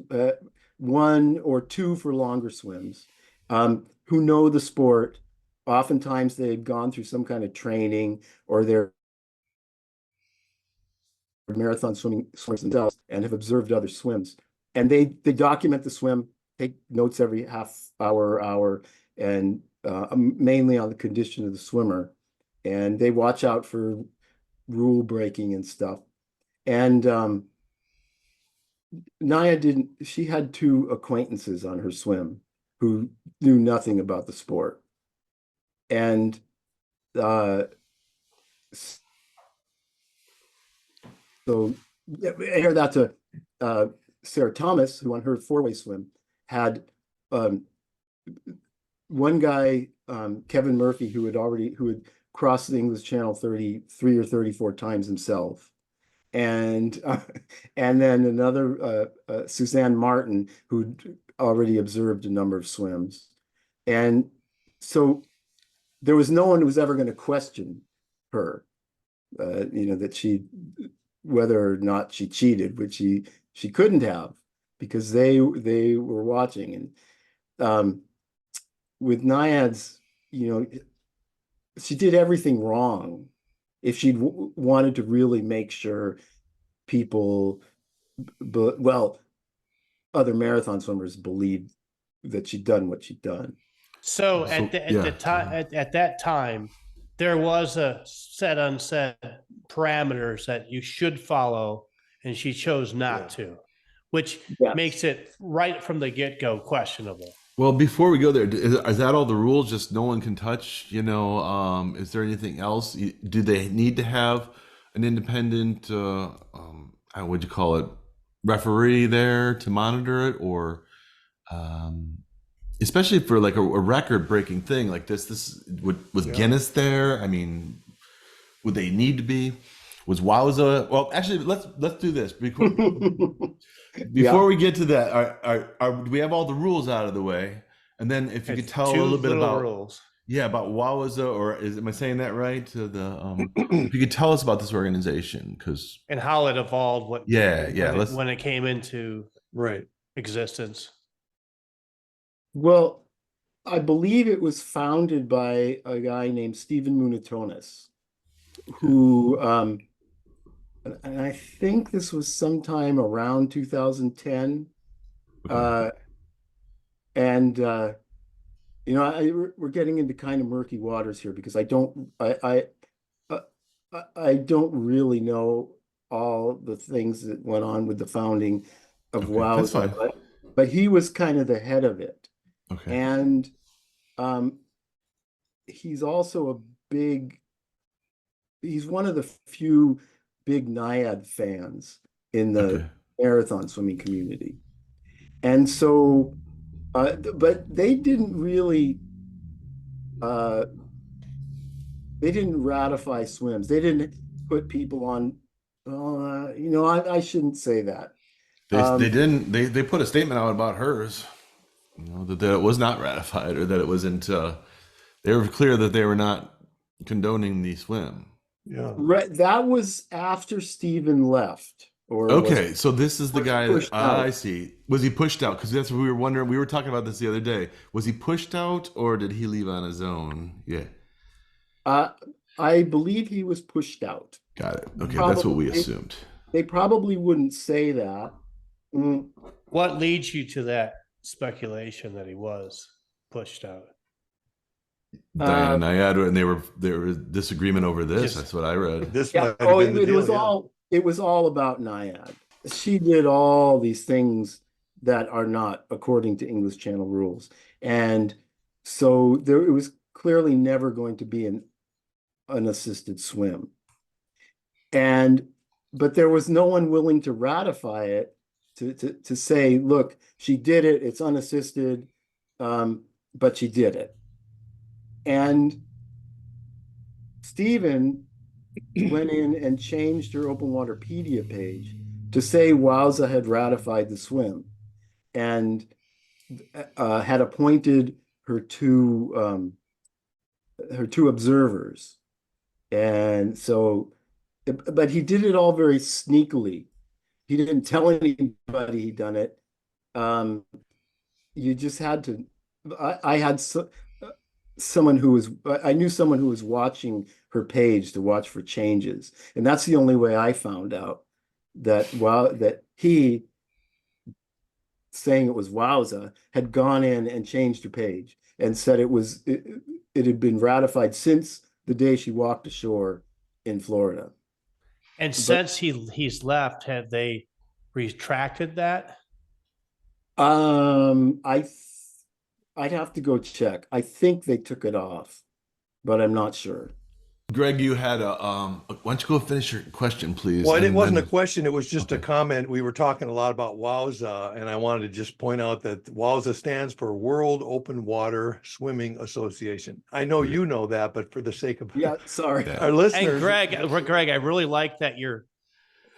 one or two for longer swims, who know the sport. Oftentimes they've gone through some kind of training, or they're marathon swimmers themselves and have observed other swims. And they document the swim, take notes every half hour, and mainly on the condition of the swimmer. And they watch out for rule breaking and stuff. And Nyad she had two acquaintances on her swim who knew nothing about the sport. And so air that to Sarah Thomas, who on her four-way swim had one guy, Kevin Murphy, who had crossed the English Channel 33 or 34 times himself. And then another Suzanne Martin, who'd already observed a number of swims. And so there was no one who was ever going to question her, that whether or not she cheated, which she couldn't have, because they were watching. And with Nyad's, she did everything wrong. If she'd wanted to really make sure people, other marathon swimmers believed that she'd done what she'd done. So at that time, there was a set unset parameters that you should follow, and she chose not to, which makes it right from the get-go questionable. Well, before we go there, is that all the rules? Just no one can touch? Is there anything else? Do they need to have an independent, how would you call it, referee there to monitor it, or, especially for like a record-breaking thing like this? Was Guinness there? I mean, would they need to be? Was Wowza? Well, actually, let's do this before we get to that. Do we have all the rules out of the way? And then if you could tell a little bit about rules. Yeah, about Wowza, or am I saying that right? If you could tell us about this organization, and how it evolved. When it came into existence. Well, I believe it was founded by a guy named Stephen Munatonis, who, and I think this was sometime around 2010. We're getting into kind of murky waters here, because I don't really know all the things that went on with the founding of Wowza, but he was kind of the head of it. Okay. And he's also he's one of the few big Nyad fans in the Okay. marathon swimming community. And so, but uh, they didn't ratify swims. They didn't put people on, I shouldn't say that. They didn't they put a statement out about hers, that it was not ratified, or that it wasn't. They were clear that they were not condoning the swim. Yeah. That was after Stephen left, or Okay, so this is the guy that pushed out. I see. Was he pushed out? Because that's what we were wondering. We were talking about this the other day. Was he pushed out, or did he leave on his own? Yeah, I believe he was pushed out. got it. Okay, that's what we assumed. They probably wouldn't say that. What leads you to that speculation that he was pushed out? Diana and Nyad, and there was disagreement over this. That's what I read. This Yeah. might have been the It deal, was it was all about Nyad. She did all these things that are not according to English Channel rules, and so it was clearly never going to be an unassisted swim. But there was no one willing to ratify it, to say, look, she did it, it's unassisted, but she did it. And Stephen went in and changed her Open Waterpedia page to say Wowza had ratified the swim and had appointed her two observers. And so, but he did it all very sneakily. He didn't tell anybody he'd done it. You just had to. I had someone who was. I knew someone who was watching her page to watch for changes, and that's the only way I found out that he, saying it was Wowza, had gone in and changed her page and said it had been ratified since the day she walked ashore in Florida. And since he's left, have they retracted that? I'd have to go check. I think they took it off, but I'm not sure. Greg, you had why don't you go finish your question, please? Well, it wasn't a question. It was just a comment. We were talking a lot about Wowza, and I wanted to just point out that Wowza stands for World Open Water Swimming Association. I know you know that, but for the sake of sorry, our listeners. Hey, Greg, I really like that you're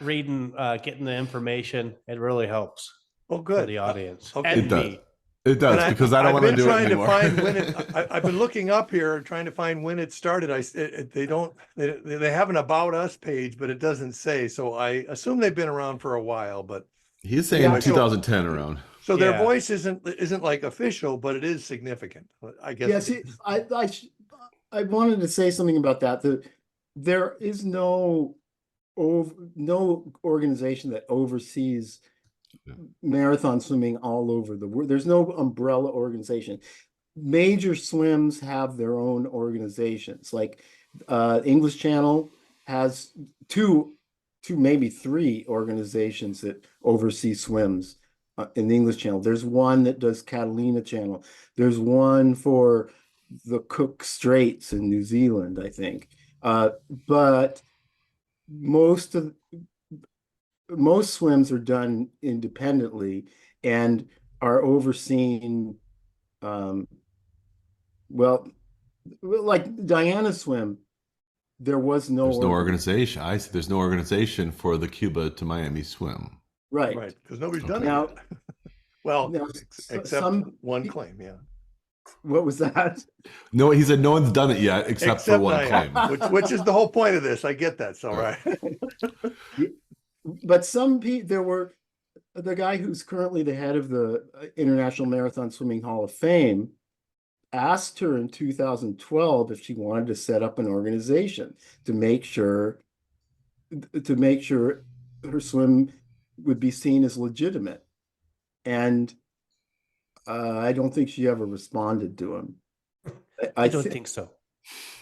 reading, getting the information. It really helps. Oh, good. For the audience. Okay. And me. It does, because I don't want to do it anymore. I've been looking up here trying to find when it started. They have an About Us page, but it doesn't say. So I assume they've been around for a while. But he's saying 2010 around. So their voice isn't like official, but it is significant, I guess. Yes, I wanted to say something about that. There is no organization that oversees marathon swimming all over the world. There's no umbrella organization. Major swims have their own organizations. Like English Channel has two, maybe three organizations that oversee swims in the English Channel. There's one that does Catalina Channel. There's one for the Cook Straits in New Zealand, I think. But most swims are done independently and are overseen, like Diana's swim, there's no organization. I see. There's no organization for the Cuba to Miami swim. Right, because nobody's done now, it yet. Well, except one claim, yeah. What was that? No, he said no one's done it yet, except for one claim. Which is the whole point of this. I get that. So right. But there were the guy who's currently the head of the International Marathon Swimming Hall of Fame asked her in 2012 if she wanted to set up an organization to make sure her swim would be seen as legitimate. And I don't think she ever responded to him. I don't think so.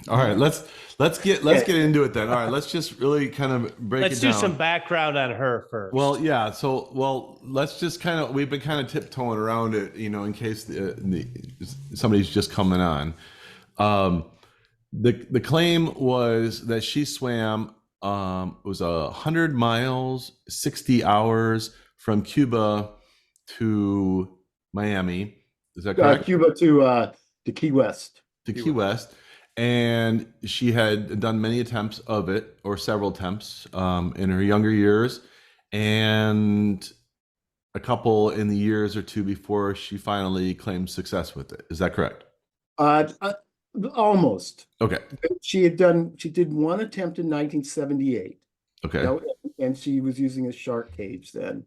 All right, let's get into it then. All right, let's just really kind of break it down. Let's do some background on her first. Well, yeah. So, let's just we've been kind of tiptoeing around it, in case somebody's just coming on. The claim was that she swam it was 100 miles, 60 hours from Cuba to Miami. Is that correct? Cuba to Key West. To Key West. And she had done many attempts of it, or several attempts, in her younger years, and a couple in the years or two before she finally claimed success with it. Is that correct? Almost. Okay. She did one attempt in 1978. Okay. And she was using a shark cage then.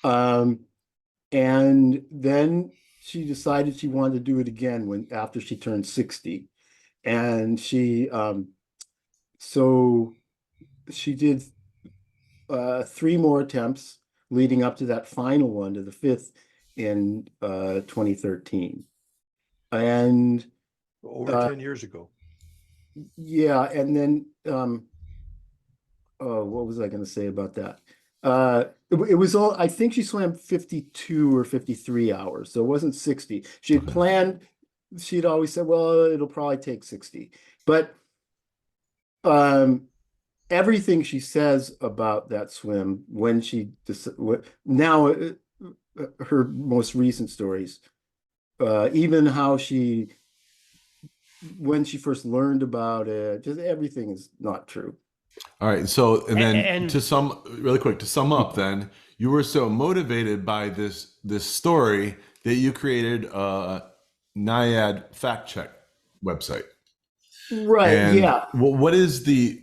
And then she decided she wanted to do it again after she turned 60. And so she did 3 more attempts leading up to that final one, to the 5th in 2013. And over 10 years ago. yeah, and then what was I going to say about that? It was all, I think she swam 52 or 53 hours, so it wasn't 60. She had planned, she'd always said, well, it'll probably take 60. But everything she says about that swim, when she now her most recent stories, even how when she first learned about it, just everything is not true. All right. So, and then to sum up, then you were so motivated by this story that you created a Nyad fact check website. Right. And yeah. What is the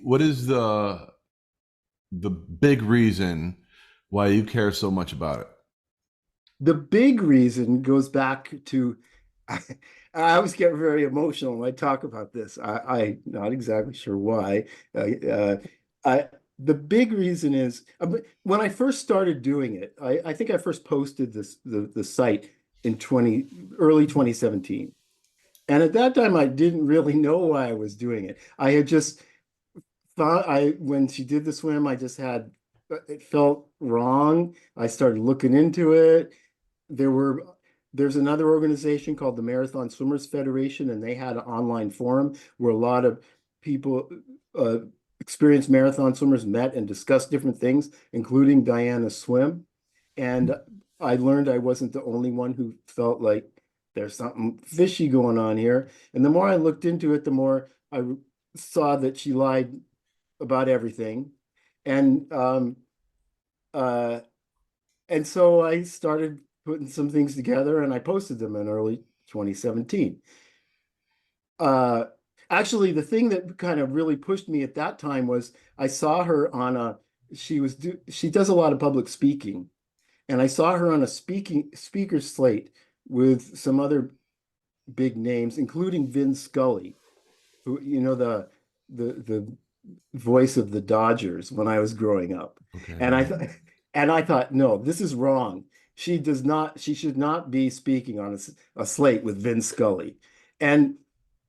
big reason why you care so much about it? The big reason goes back to, I always get very emotional when I talk about this. I'm not exactly sure why. The big reason is when I first started doing it, I think I first posted the site in early 2017. And at that time, I didn't really know why I was doing it. I had just thought when she did the swim, it felt wrong. I started looking into it. There's another organization called the Marathon Swimmers Federation, and they had an online forum where a lot of people, experienced marathon swimmers, met and discussed different things, including Diana's swim. And I learned I wasn't the only one who felt like there's something fishy going on here. And the more I looked into it, the more I saw that she lied about everything. And so I started putting some things together, and I posted them in early 2017. Actually, the thing that kind of really pushed me at that time was I saw her on she does a lot of public speaking, and I saw her on a speaker slate with some other big names, including Vin Scully, who, the voice of the Dodgers when I was growing up. Okay. And I thought, no, this is wrong. She should not be speaking on a slate with Vin Scully.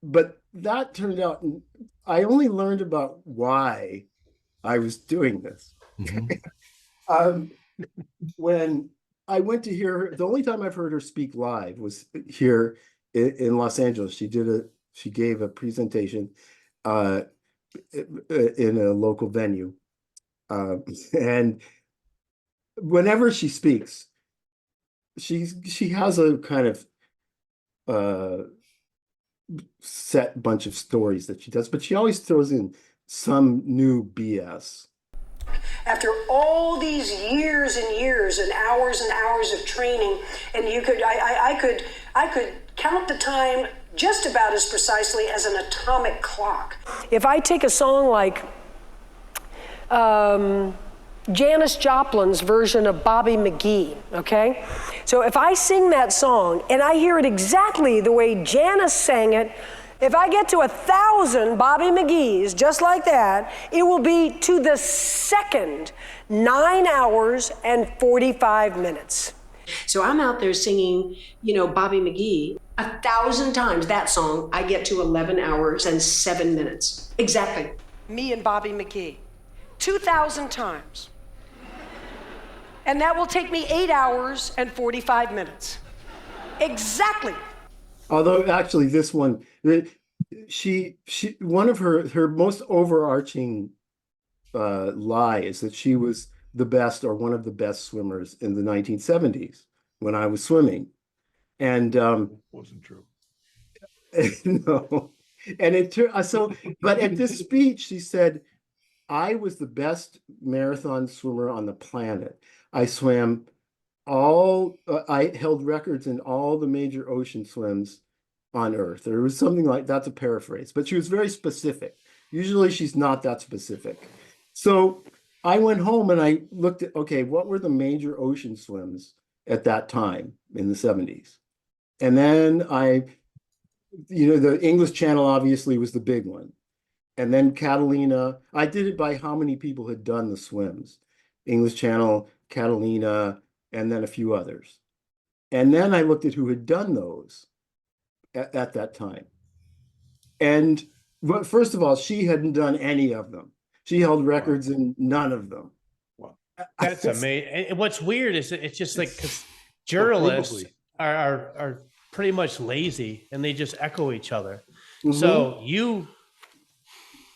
But that turned out, I only learned about why I was doing this. Mm-hmm. When I went to hear her, the only time I've heard her speak live was here in Los Angeles. She gave a presentation in a local venue. And whenever she speaks, she has a kind of set bunch of stories that she does, but she always throws in some new BS. After all these years and years and hours of training, and I could count the time just about as precisely as an atomic clock. If I take a song like Janis Joplin's version of Bobby McGee, okay? So if I sing that song and I hear it exactly the way Janis sang it, if I get to 1,000 Bobby McGee's just like that, it will be to the second 9 hours and 45 minutes. So I'm out there singing, Bobby McGee 1,000 times that song. I get to 11 hours and 7 minutes. Exactly. Me and Bobby McGee. 2,000 times. And that will take me 8 hours and 45 minutes. Exactly. Although actually this one, one of her most overarching lie is that she was the best or one of the best swimmers in the 1970s when I was swimming. And Wasn't true. no, and it turned so. But at this speech, she said, "I was the best marathon swimmer on the planet. I swam I held records in all the major ocean swims on Earth." Or it was something like that's a paraphrase, but she was very specific. Usually, she's not that specific. So I went home and I looked at, okay, what were the major ocean swims at that time in the 70s? And then the English Channel obviously was the big one. And then Catalina, I did it by how many people had done the swims. English Channel, Catalina, and then a few others. And then I looked at who had done those at that time. And first of all, she hadn't done any of them. She held records in none of them. Wow. That's amazing. And what's weird is that it's just like, because journalists are pretty much lazy and they just echo each other. Mhm. So you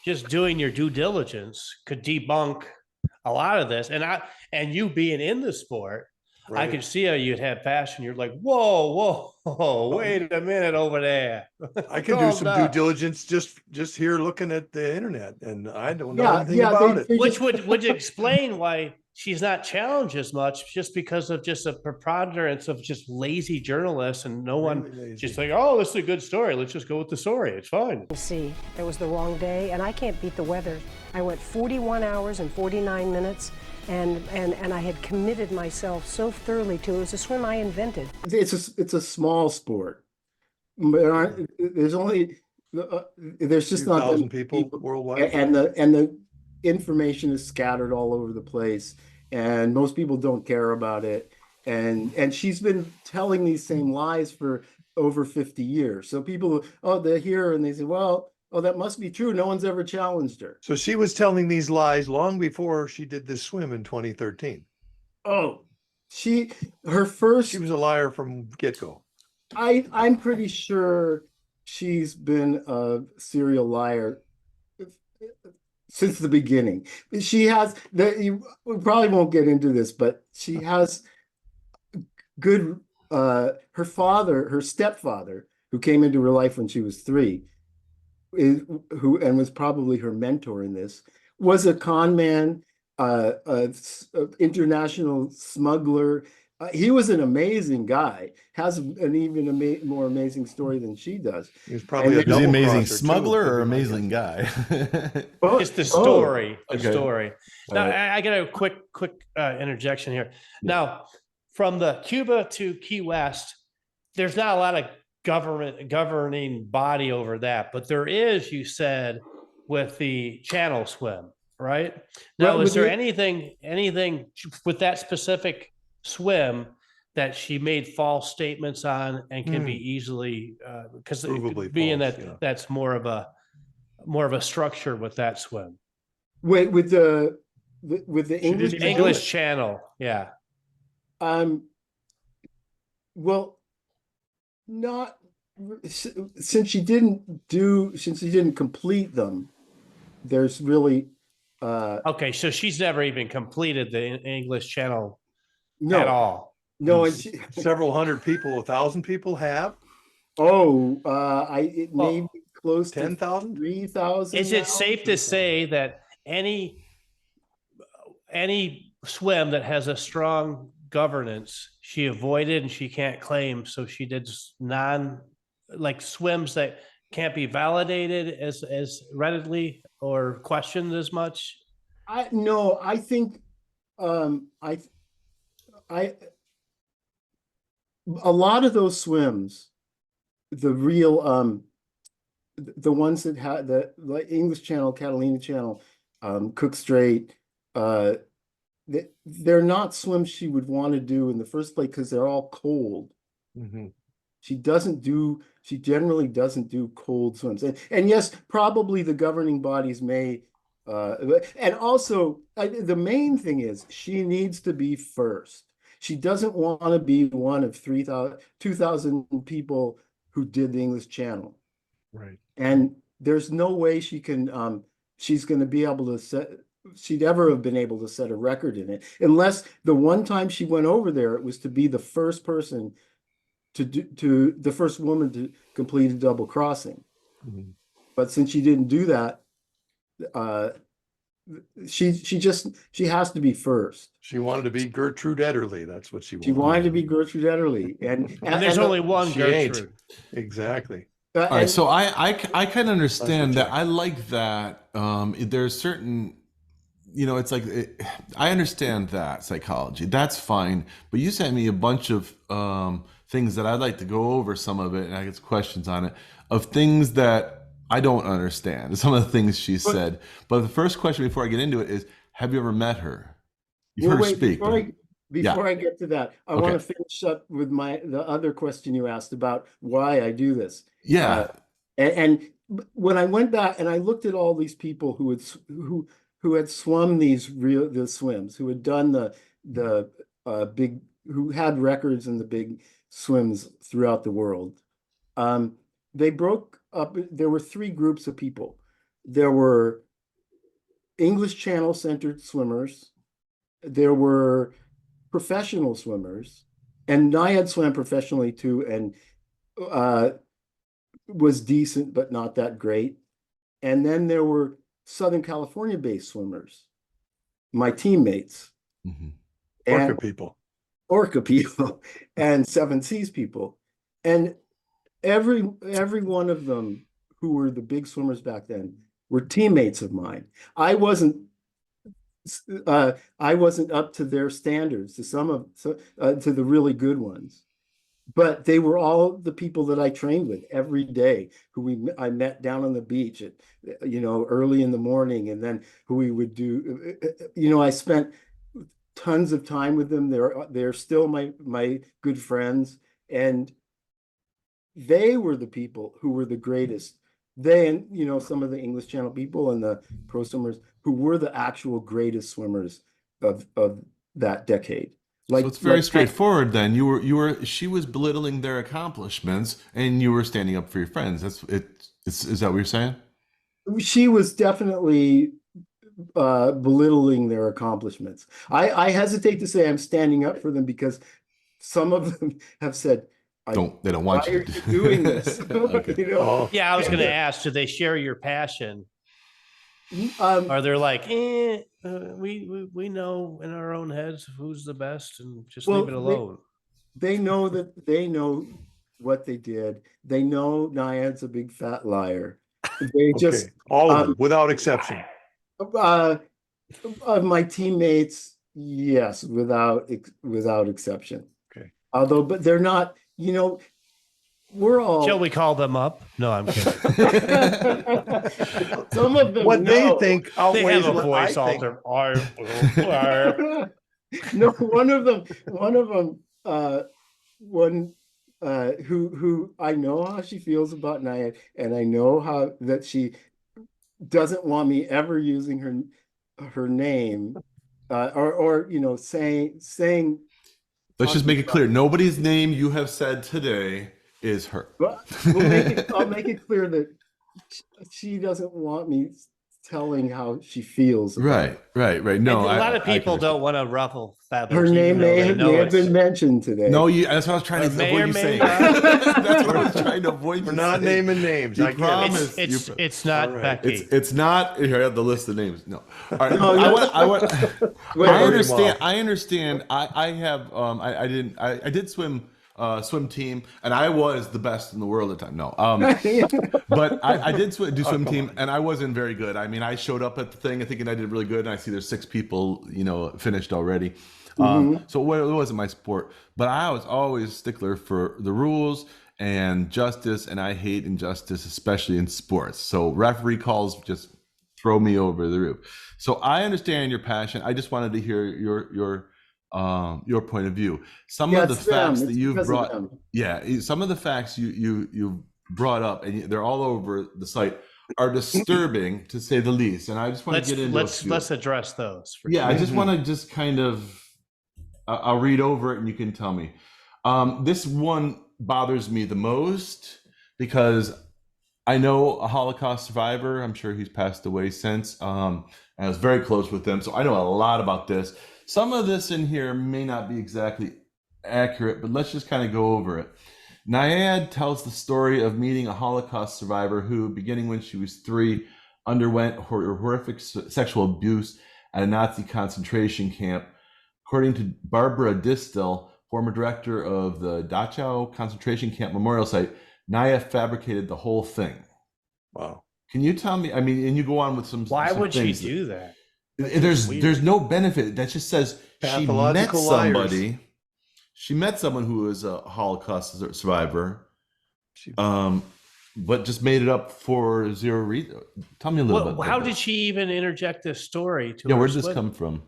just doing your due diligence could debunk a lot of this. And you being in the sport, I could see how you'd have passion. You're like, whoa, wait a minute over there. I can do Calm some down. due diligence just here looking at the internet, and I don't know anything about it. Which would explain why she's not challenged as much, just because of just a preponderance of just lazy journalists, and no one Really just lazy. like, oh, this is a good story. Let's just go with the story. It's fine. See, it was the wrong day, and I can't beat the weather. I went 41 hours and 49 minutes, and I had committed myself so thoroughly to it. It was a swim I invented. It's a small sport. There's only there's just not that many 2,000 people worldwide. and the information is scattered all over the place, and most people don't care about it. And she's been telling these same lies for over 50 years. So people, they're here and they say, well, that must be true. No one's ever challenged her. So she was telling these lies long before she did this swim in 2013. Oh, She was a liar from get-go. I'm pretty sure she's been a serial liar since the beginning. She has we probably won't get into this, but she has good her stepfather, who came into her life when she was 3, and was probably her mentor in this, was a con man, a international smuggler. He was an amazing guy, has an even more amazing story than she does. He was probably a Is he double amazing crosser, too, smuggler could or be my amazing guess. guy? It's the story. The okay. story. Now, All right. I got a quick interjection here. Now, from the Cuba to Key West, there's not a lot of governing body over that, but there is, you said, with the channel swim, right? Now, is there anything with that specific swim that she made false statements on and can be easily because being false, that that's more of a structure with that swim? Wait, with the English didn't even do English it. Channel, yeah. Well, not since she didn't complete them. There's really Okay, so she's never even completed the English Channel no at all. no, and Several hundred people, 1,000 people have it may be close to 10,000. 3,000. Is it safe to say that any swim that has a strong governance, she avoided and she can't claim? So she did swims that can't be validated as readily or questioned as much? I think a lot of those swims, the real the ones that had the English Channel, Catalina Channel, Cook Strait, they're not swims she would want to do in the first place because they're all cold. Mm-hmm. She generally doesn't do cold swims. And yes, probably the governing bodies may, and also the main thing is she needs to be first. She doesn't want to be one of 2,000 people who did the English Channel. Right. And there's no way she's going to be able to she'd ever have been able to set a record in it, unless the one time she went over there, it was to be the first person the first woman to complete a double crossing. Mhm. But since she didn't do that, uh, she has to be first. She wanted to be Gertrude Ederle. That's what she She wanted. wanted to be Gertrude Ederle, And there's only one She ain't. Gertrude. Exactly. All right, and- so I kind of understand That's that. what I like that. There's certain, it's like I understand that psychology. That's fine. But you sent me a bunch of things that I'd like to go over some of it, and I get questions on it of things that I don't understand. Some of the things she said. But the first question before I get into it is: have you ever met her? You've heard her speak. Before I get to that, I want to finish up with the other question you asked about why I do this. Yeah. And when I went back and I looked at all these people who had swum the swims, who had done the big, who had records in the big swims throughout the world, they broke up. There were three groups of people. There were English Channel centered swimmers. There were professional swimmers, and Nyad swam professionally too, and was decent, but not that great. And then there were Southern California based swimmers, my teammates, Orca people. Orca people, and Seven Seas people. And every one of them who were the big swimmers back then were teammates of mine. I wasn't up to their standards, to the really good ones, but they were all the people that I trained with every day, who I met down on the beach at early in the morning, and then who we would do. I spent tons of time with them. They're still my good friends, and they were the people who were the greatest. They and some of the English Channel people and the pro swimmers who were the actual greatest swimmers of that decade. So it's very straightforward then. She was belittling their accomplishments and you were standing up for your friends. Is that what you're saying? She was definitely belittling their accomplishments. I hesitate to say I'm standing up for them, because some of them have said, they don't want you doing this. Okay. Yeah, I was going to ask, do they share your passion? Are they like, we know in our own heads who's the best, and just leave it alone? They know what they did. They know Nyad's a big fat liar. They just all of them, without exception. Of my teammates, yes, without exception. Okay. But they're not. We're all. Shall we call them up? No, I'm kidding. Some of them. What they think outweighs They have a what voice I think. alter. No, one of them, who I know how she feels about Nyad, and I know how that she doesn't want me ever using her name, or saying. Let's just make it clear. Nobody's name you have said today is her. I'll make it clear that she doesn't want me telling how she feels. Right. No, a lot of people don't want to ruffle feathers. Her name may have been mentioned today. No, that's what I was trying to avoid you saying. That's what I was trying to avoid. We're not naming names. You I promise. It's not Becky. It's not. Here, I have the list of names. No. All right. I understand. I have. I did swim team, and I was the best in the world at the time. No, but I did do swim team, and I wasn't very good. I mean, I showed up at the thing thinking I did really good, and I see there's 6 people, finished already. So it wasn't my sport, but I was always a stickler for the rules and justice, and I hate injustice, especially in sports. So referee calls just throw me over the roof. So I understand your passion. I just wanted to hear your point of view. Some of the facts that you've brought, some of the facts you brought up, and they're all over the site, are disturbing to say the least. And I just want to get into let's address those. I just want to just kind of I'll read over it and you can tell me. This one bothers me the most because I know a Holocaust survivor. I'm sure he's passed away since. I was very close with him, so I know a lot about this. Some of this in here may not be exactly accurate, but let's just kind of go over it. Nyad tells the story of meeting a Holocaust survivor who, beginning when she was 3, underwent horrific sexual abuse at a Nazi concentration camp. According to Barbara Distel, former director of the Dachau concentration camp memorial site, Naya fabricated the whole thing. Wow. Can you tell me? I mean, and you go on with some. Why some would she things do that? There's no benefit. That just says she met Pathological liars. somebody. She met someone who was a Holocaust survivor, but just made it up for zero reason. Tell me a little bit. About How that. did she even interject this story to? Yeah, her where did this swim? come from?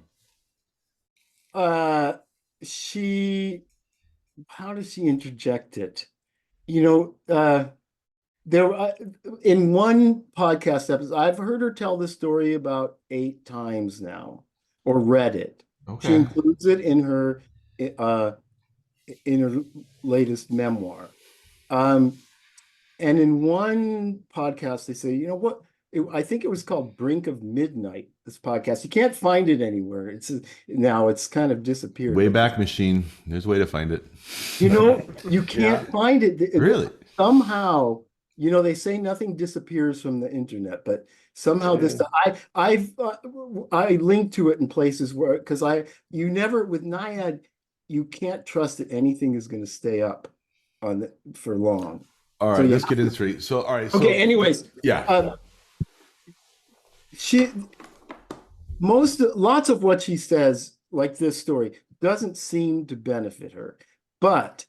How does she interject it? You know, there in one podcast episode, I've heard her tell this story about 8 times now, or read it. She Okay. includes it in her latest memoir. And in one podcast, they say, you know what? I think it was called Brink of Midnight, this podcast. You can't find it anywhere. Now it's kind of disappeared. Wayback Machine. There's a way to find it. You know, you can't find it. Really? Somehow, you know, they say nothing disappears from the internet, but somehow I linked to it in places where, because you never, with Nyad, you can't trust that anything is going to stay up for long. All right, let's get into it. So, all right. So, Okay, anyways. Yeah. Lots of what she says, like this story, doesn't seem to benefit her. But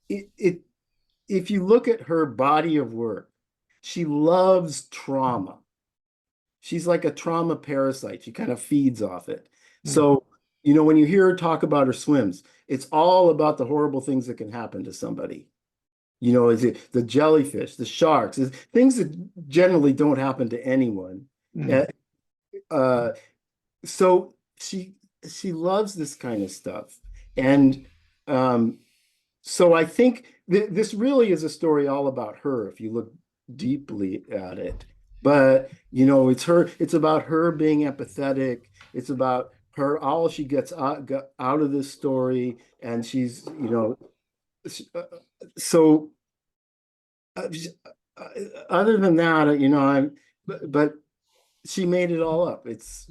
if you look at her body of work, she loves trauma. She's like a trauma parasite. She kind of feeds off it. So, you know, when you hear her talk about her swims, it's all about the horrible things that can happen to somebody. You know, is it the jellyfish, the sharks, things that generally don't happen to anyone. So she loves this kind of stuff. And so I think this really is a story all about her, if you look deeply at it. But, you know, it's about her being empathetic. It's about her, all she gets out of this story. And she's, you know, so other than that, you know, but she made it all up. It's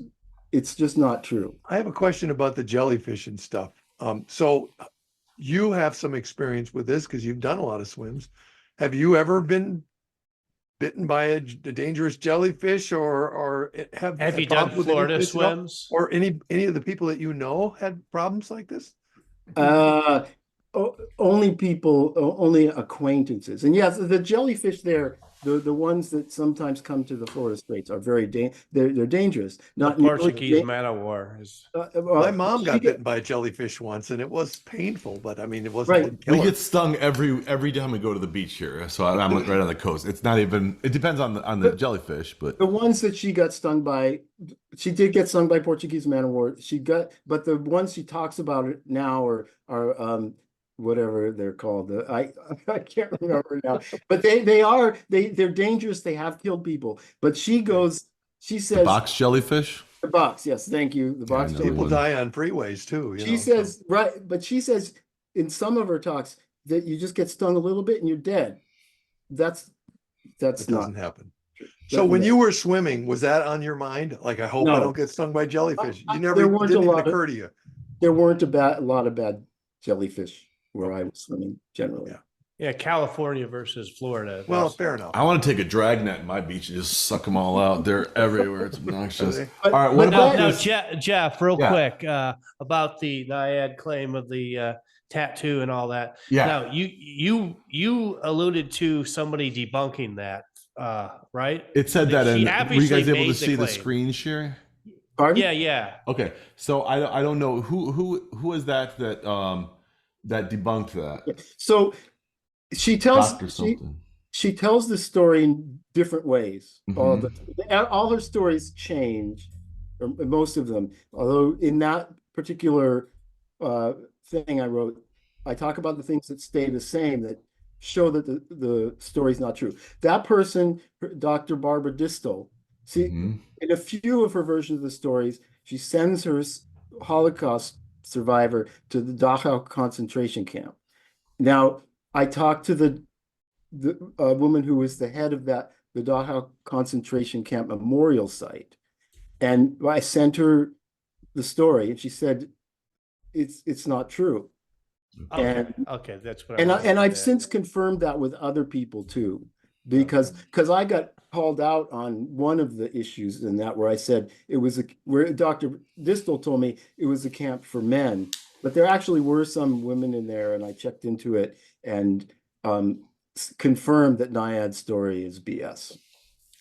just not true. I have a question about the jellyfish and stuff. So you have some experience with this because you've done a lot of swims. Have you ever been bitten by a dangerous jellyfish, or have you done Florida swims? Or any of the people that you know had problems like this? Only acquaintances. And yes, the jellyfish there, the ones that sometimes come to the Florida Straits are very they're dangerous. Not the Portuguese man of war is. My mom got bitten by a jellyfish once, and it was painful. But I mean, it wasn't. We get stung every time we go to the beach here. So I'm right on the coast. It's not even. It depends on the jellyfish, but the ones that she got stung by, she did get stung by Portuguese man of war. But the ones she talks about it now are whatever they're called. I can't remember now. But they're dangerous. They have killed people. But she says the box jellyfish. The box, yes, thank you. The box jellyfish. People die on freeways too. She says, right, but she says in some of her talks that you just get stung a little bit and you're dead. That doesn't happen. So when you were swimming, was that on your mind? Like, I hope I don't get stung by jellyfish. You never didn't even occur to you. There weren't a lot of bad jellyfish where I was swimming generally. Yeah, California versus Florida. Well, fair enough. I want to take a drag net in my beach and just suck them all out. They're everywhere. It's obnoxious. All right, what about now, this? Jeff, real quick, about the Nyad claim of the tattoo and all that. Yeah. Now, you alluded to somebody debunking that, right? It said that. She And were you guys able to see the claim. screen share? Pardon? Yeah. Okay, so I don't know who is that debunked that. So she tells Doctor something. she tells the story in different ways. Mm-hmm. All her stories change, or most of them. Although in that particular thing I wrote, I talk about the things that stay the same. That show that the story's not true. That person, Dr. Barbara Distel, see, Mhm. in a few of her versions of the stories, she sends her Holocaust survivor to the Dachau concentration camp. Now, I talked to the woman who was the head of the Dachau concentration camp memorial site, and I sent her the story, and she said it's not true. Okay, And okay, that's what I wanted and to I've get. since confirmed that with other people too, because I got called out on one of the issues in that where I said it was where Dr. Distel told me it was a camp for men, but there actually were some women in there, and I checked into it and confirmed that Nyad's story is BS.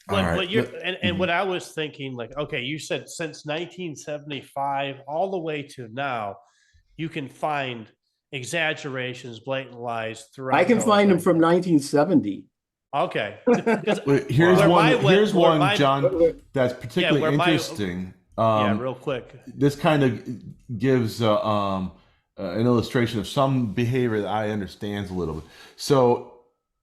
All right. What you're and what I was thinking, like, okay, you said since 1975 all the way to now, you can find exaggerations, blatant lies I throughout can the whole find them thing. from 1970. Okay, because Wait, here's where one. my Here's where one, my John, that's yeah, particularly where my interesting. yeah, real quick. This kind of gives an illustration of some behavior that I understands a little bit. So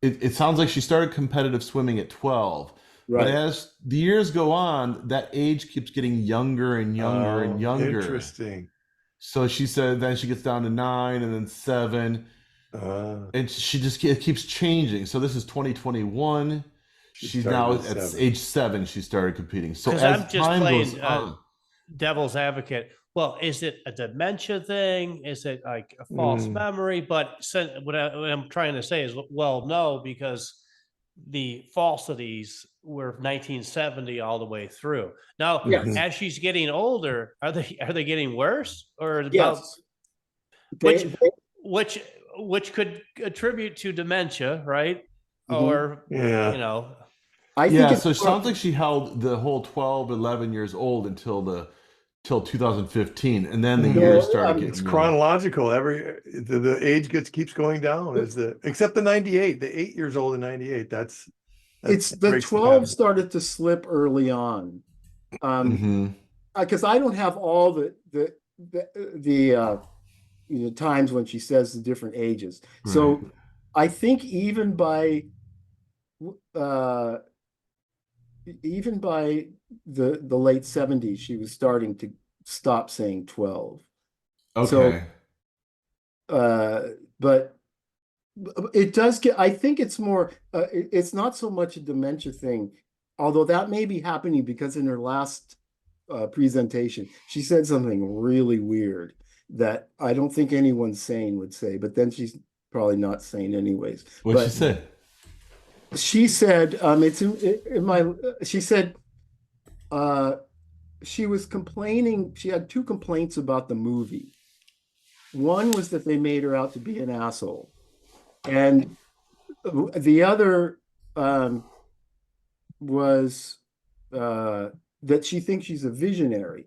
it sounds like she started competitive swimming at 12, but Right. as the years go on, that age keeps getting younger and younger and Oh, younger. interesting. So she said then she gets down to 9 and then 7, and she just it keeps changing. So this is 2021. She She's started now at at 7. age 7. She started competing. So Because as I'm just time goes playing on, devil's advocate. Well, is it a dementia thing? Is it like a false Mm. memory? But what I'm trying to say is, well, no, because the falsities were 1970 all the way through. Now, Mhm. Yes. as she's getting older, are they getting worse, or about Yes. which They, which which could attribute to dementia, right? Mhm. Or Yeah. I think yeah, it's so it sounds like she held the whole 12, 11 years old till 2015, and then the Mhm. years started It's getting chronological. The age keeps going down except the 98, the 8 years old in 98. That it's the breaks the 12 pattern. started to slip early on. hmm Because I don't have all the times when she says the different ages. Right. So I think uh even by the late 70s, she was starting to stop saying 12. So Okay. uh but it does get, I think it's more it's not so much a dementia thing, although that may be happening because in her last presentation she said something really weird that I don't think anyone sane would say, but then she's probably not sane anyways. What'd she But say? she said it's in my she said uh she was complaining, she had two complaints about the movie. One was that they made her out to be an asshole, and the other was that she thinks she's a visionary.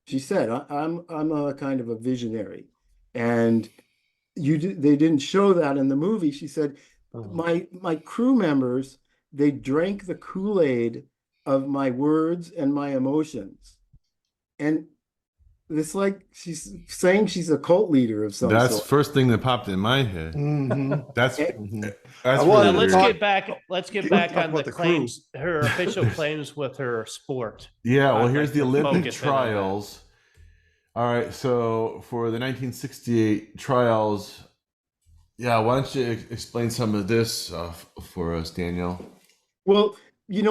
She said, I'm a kind of a visionary," and they didn't show that in the movie. She said, my crew members, they drank the Kool-Aid of my words and my emotions," and it's like she's saying she's a cult leader of some That's the sort. first thing that popped in my head. Mhm. That's Mhm. that's Well, really now let's weird. get back. Let's get Let's back talk on about the the crew. claims, her official claims with her sport. Yeah, well, I'd here's like the to Olympic focus in on that. trials. All right, so for the 1968 trials, yeah, why don't you explain some of this for us, Daniel? Well,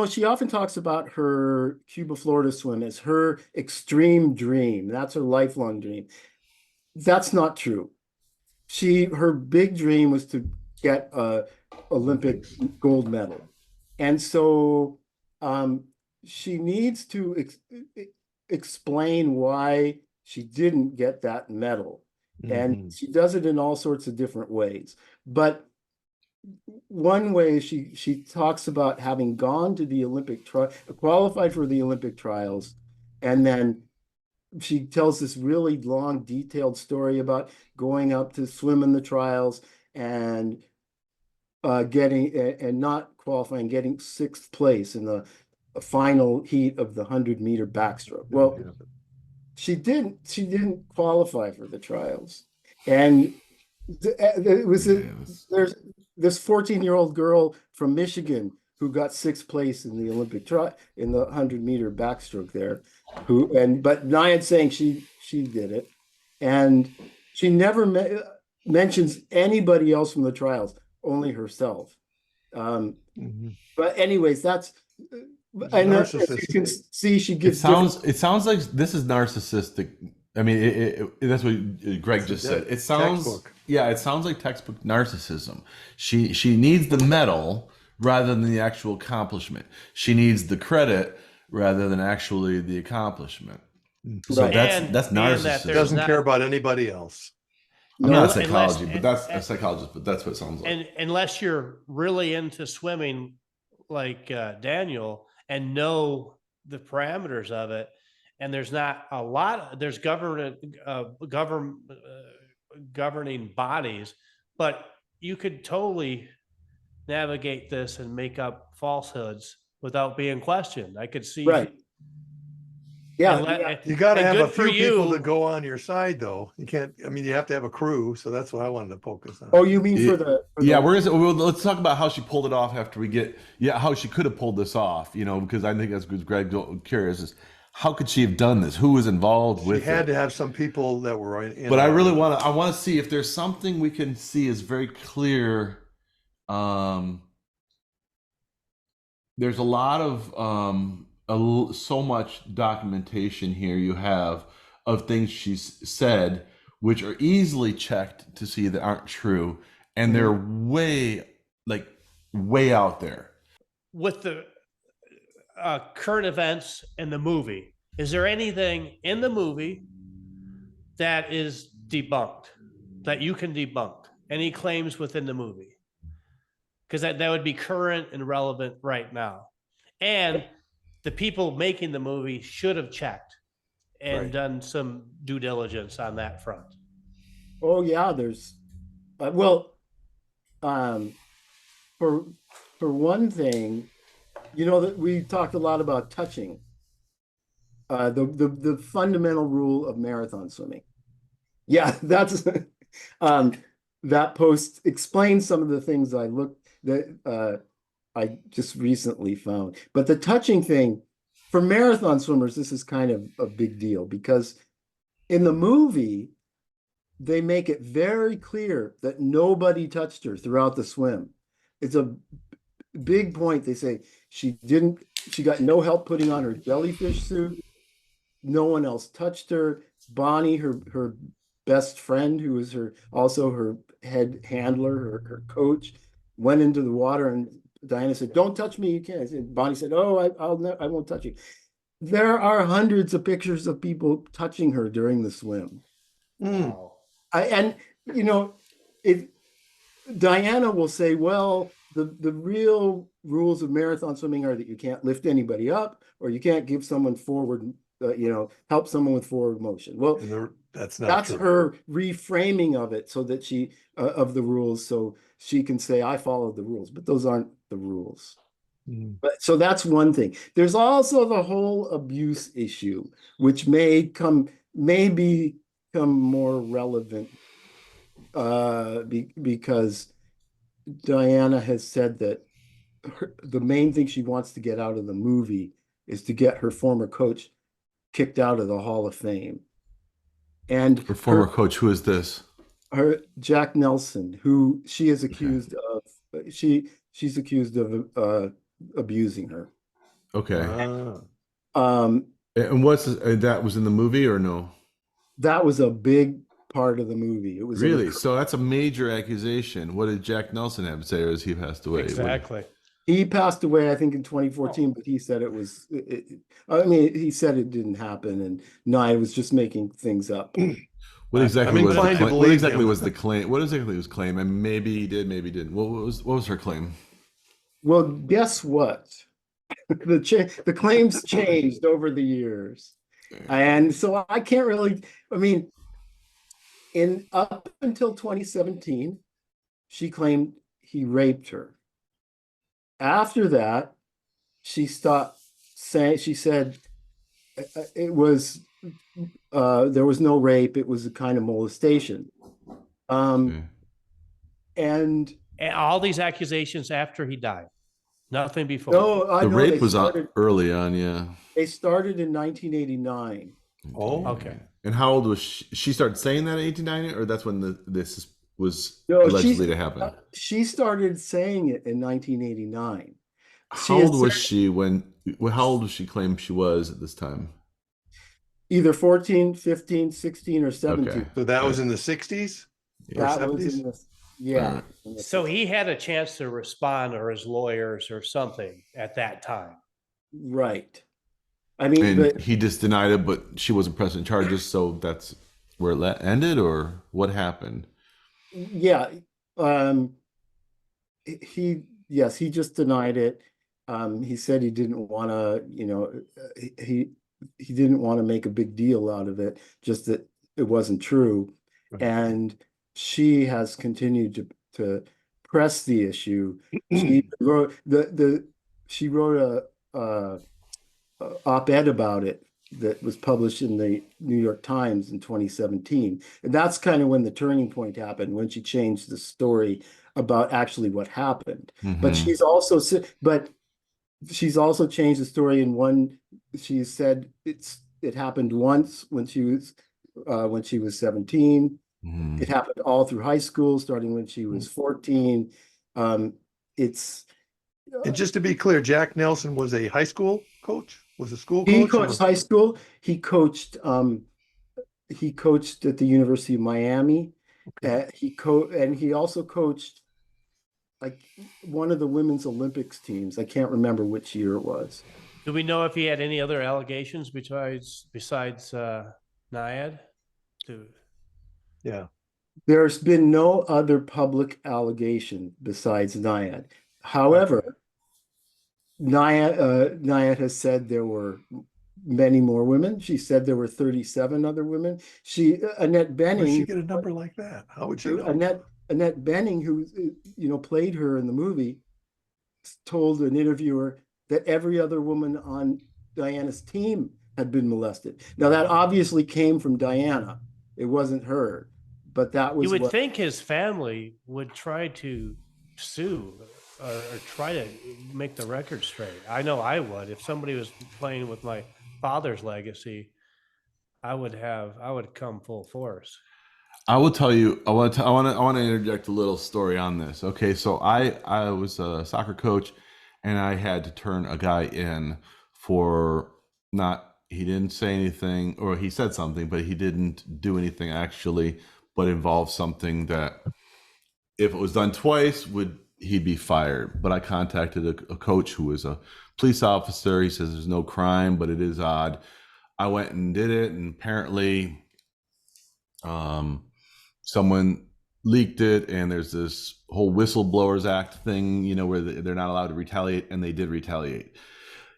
she often talks about her Cuba, Florida swim as her extreme dream. That's her lifelong dream. That's not true. Her big dream was to get a Olympic Olympics. gold medal. And so um, she needs to explain why she didn't get that medal. And Mhm. she does it in all sorts of different ways. But one way she talks about having gone to the qualified for the Olympic trials, and then she tells this really long, detailed story about going up to swim in the trials and getting and not qualifying, getting sixth place in the final heat of the 100-meter backstroke. Well, she didn't qualify for the trials, and it was Yeah, there's this 14-year-old girl from Michigan who got sixth place in the Olympic in the 100-meter backstroke there, but Nyad saying she did it, and she never mentions anybody else from the trials, only herself. But anyways, that's as you can see, she gives. It sounds like this is narcissistic. I mean, that's what Greg just said. It sounds textbook. Yeah, it sounds like textbook narcissism. She needs the medal rather than the actual accomplishment. She needs the credit rather than actually the accomplishment. So Right. that's narcissism. Doesn't care about anybody else. I'm not a psychologist, but that's a psychologist, but that's what it sounds like. And unless you're really into swimming, like Daniel, and know the parameters of it, and there's not a lot. There's governing bodies, but you could totally navigate this and make up falsehoods without being questioned. I could see. Right. Yeah, you got to have a few people to go on your side, though. You can't. I mean, you have to have a crew. So that's what I wanted to focus on. Oh, you mean let's talk about how she pulled it off after we get how she could have pulled this off. Because I think that's Greg curious is how could she have done this? Who was involved with it? She had to have some people that were in. But I really want to see if there's something we can see is very clear. There's a lot of so much documentation here you have of things she's said, which are easily checked to see that aren't true, and they're way out there. With the current events in the movie, is there anything in the movie that is debunked, that you can debunk? Any claims within the movie? Because that would be current and relevant right now. And the people making the movie should have checked and done some due diligence on that front. Oh yeah, there's for one thing, that we talked a lot about touching. The fundamental rule of marathon swimming. Yeah, that's that post explains some of the things I just recently found. But the touching thing, for marathon swimmers, this is kind of a big deal because in the movie, they make it very clear that nobody touched her throughout the swim. It's a big point. They say she got no help putting on her jellyfish suit. No one else touched her. Bonnie, her best friend, who was also her head handler, her coach, went into the water, and Diana said, "Don't touch me, you can't." And Bonnie said, "Oh, I won't touch you." There are hundreds of pictures of people touching her during the swim. Wow. Diana will say, well, the real rules of marathon swimming are that you can't lift anybody up, or you can't give someone forward, help someone with forward motion. Well, that's true. Her reframing of it, so that of the rules, so she can say, I followed the rules, but those aren't the rules. But so that's one thing. There's also the whole abuse issue, which may become more relevant because Diana has said that the main thing she wants to get out of the movie is to get her former coach kicked out of the Hall of Fame. And her former coach, who is this? Jack Nelson, who she is accused of. She's accused of abusing her. Okay. And what's that was in the movie or no? That was a big part of the movie. It was really so. That's a major accusation. What did Jack Nelson have to say, or has he passed away? Exactly. He passed away, I think, in 2014, but he said he said it didn't happen, and Nyad was just making things up. What exactly was the claim? What exactly was the claim? What exactly was claim? And maybe he did, maybe he didn't. What was her claim? Well, guess what? The claims changed over the years, and so I can't really. I mean, up until 2017, she claimed he raped her. After that, she stopped saying. She said it was there was no rape. It was a kind of molestation. And And all these accusations after he died, nothing before. No, I The know rape was early on, yeah. they started in 1989. Oh, Okay. And how old was she? She started saying that in 1890, or that's when this was No, allegedly to happen? she started saying it in 1989. How old was she how old was she claim she was at this time? Either 14, 15, 16, or 17. Okay. so that was Right. in the 60s or That was 70s? in the, yeah. Alright. in the So he had a chance to respond, or his lawyers or something at that time. Right. I mean, And but he just denied it, but she wasn't pressing charges, so that's where it ended, or what happened? yeah, um, he just denied it. He said he didn't want to, he didn't want to make a big deal out of it, just that it wasn't true. Right. And she has continued to press the issue. She wrote she wrote a op-ed about it that was published in the New York Times in 2017. And that's kind of when the turning point happened, when she changed the story about actually what happened. But Mhm. she's also changed the story in one. She said it happened once when she was 17. Mhm. It happened all through high school, starting when she was 14. It's And just to be clear, Jack Nelson was a high school coach, was a school He coach. coached high school. He coached at the University of Miami. Okay. And he also coached like one of the women's Olympics teams. I can't remember which year it was. Do we know if he had any other allegations besides Nyad? Yeah. There's been no other public allegation besides Nyad. However, Nyad has said there were many more women. She said there were 37 other women. Annette Where did she Bening, get a number like that? How would she know? Annette Bening, who played her in the movie, told an interviewer that every other woman on Diana's team had been molested. Now that obviously came from Diana. It wasn't her, but that was You would what think his family would try to sue or try to make the record straight. I know I would. If somebody was playing with my father's legacy, I would come full force. I will tell you. I want to interject a little story on this. Okay, so I was a soccer coach, and I had to turn a guy in for he didn't say anything, or he said something, but he didn't do anything actually, but involved something that if it was done twice he'd be fired. But I contacted a coach who was a police officer. He says there's no crime, but it is odd. I went and did it, and apparently someone leaked it, and there's this whole Whistleblowers Act thing, where they're not allowed to retaliate, and they did retaliate.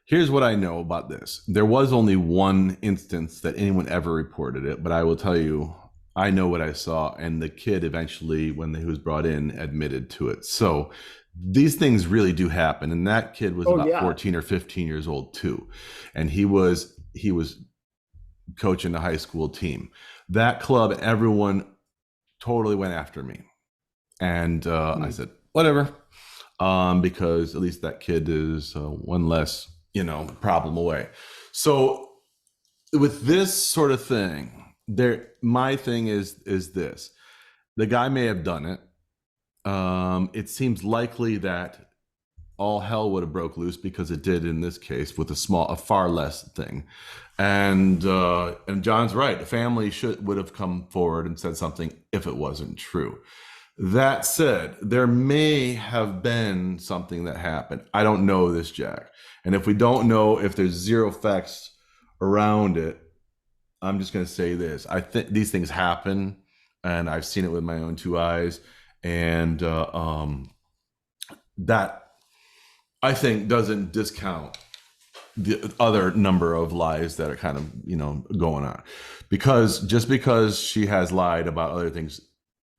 Here's what I know about this. There was only one instance that anyone ever reported it, but I will tell you, I know what I saw, and the kid eventually, when he was brought in, admitted to it. So these things really do happen, and that kid was about 14 or 15 years old too, and he was coaching a high school team. That club, everyone totally went after me, and I said whatever, because at least that kid is one less problem away. So with this sort of thing, my thing is this: the guy may have done it. It seems likely that all hell would have broke loose, because it did in this case with a far less thing. And John's right. The family would have come forward and said something if it wasn't true. That said, there may have been something that happened. I don't know this, Jack. And if we don't know, if there's zero facts around it, I'm just going to say this. I think these things happen, and I've seen it with my own two eyes. And that, I think, doesn't discount the other number of lies that are kind of, going on. Because just because she has lied about other things,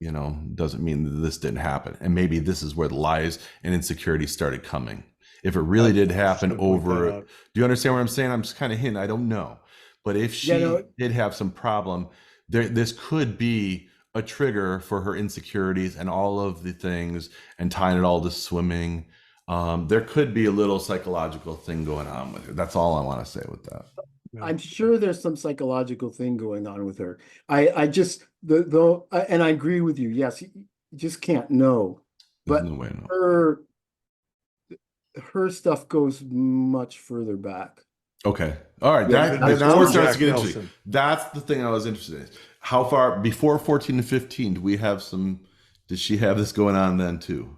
doesn't mean that this didn't happen. And maybe this is where the lies and insecurity started coming. If it really did happen do you understand what I'm saying? I'm just kind of hinting. I don't know. But if she did have some problem, this could be a trigger for her insecurities and all of the things, and tying it all to swimming. There could be a little psychological thing going on with her. That's all I want to say with that. I'm sure there's some psychological thing going on with her. I just and I agree with you. Yes, you just can't know. There's But no way, no. her stuff goes much further back. Okay. All right. Yeah, Now it starts Jack to get interesting. Nelson. That's the thing I was interested in. How far before 14 and 15 do we have some? Did she have this going on then too?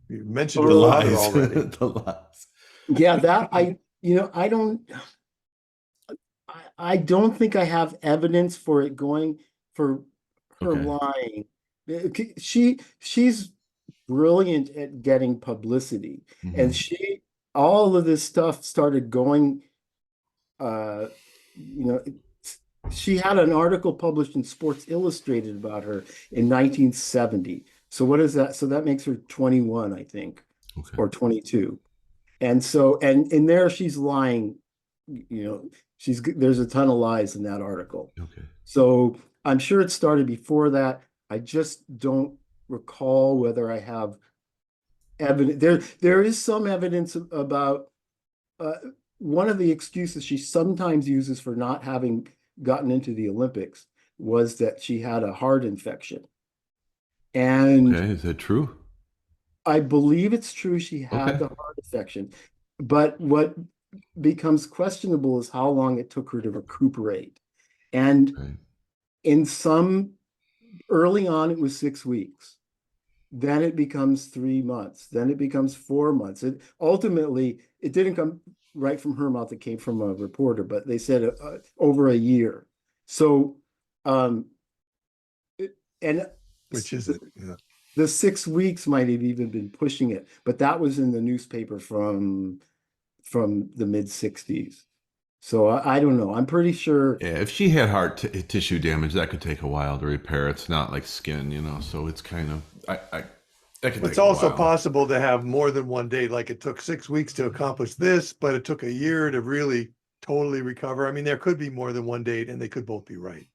You mentioned The her father lies. already. The lies. Yeah, that I don't think I have evidence for it going for her Okay. lying. She's brilliant at getting publicity, and all of this stuff started going. She had an article published in Sports Illustrated about her in 1970. So what is that? So that makes her 21, I think, Okay. or 22. And so, and in there she's lying, there's a ton of lies in that article. Okay. So I'm sure it started before that. I just don't recall whether I have evidence. There is some evidence about one of the excuses she sometimes uses for not having gotten into the Olympics was that she had a heart infection. And Okay. Is that true? I believe it's true she had the heart infection. But what becomes questionable is how long it took her to recuperate. And Okay. in some, early on, it was 6 weeks. Then it becomes 3 months. Then it becomes 4 months. Ultimately, it didn't come right from her mouth. It came from a reporter, but they said over a year. So, Which is it? Yeah. the 6 weeks might have even been pushing it, but that was in the newspaper from the mid 60s. So I don't know. I'm pretty sure. Yeah, if she had heart tissue damage, that could take a while to repair. It's not like skin, so it's kind of that could It's take a also while. possible to have more than one date. Like it took 6 weeks to accomplish this, but it took a year to really totally recover. I mean, there could be more than one date, and they could both be right.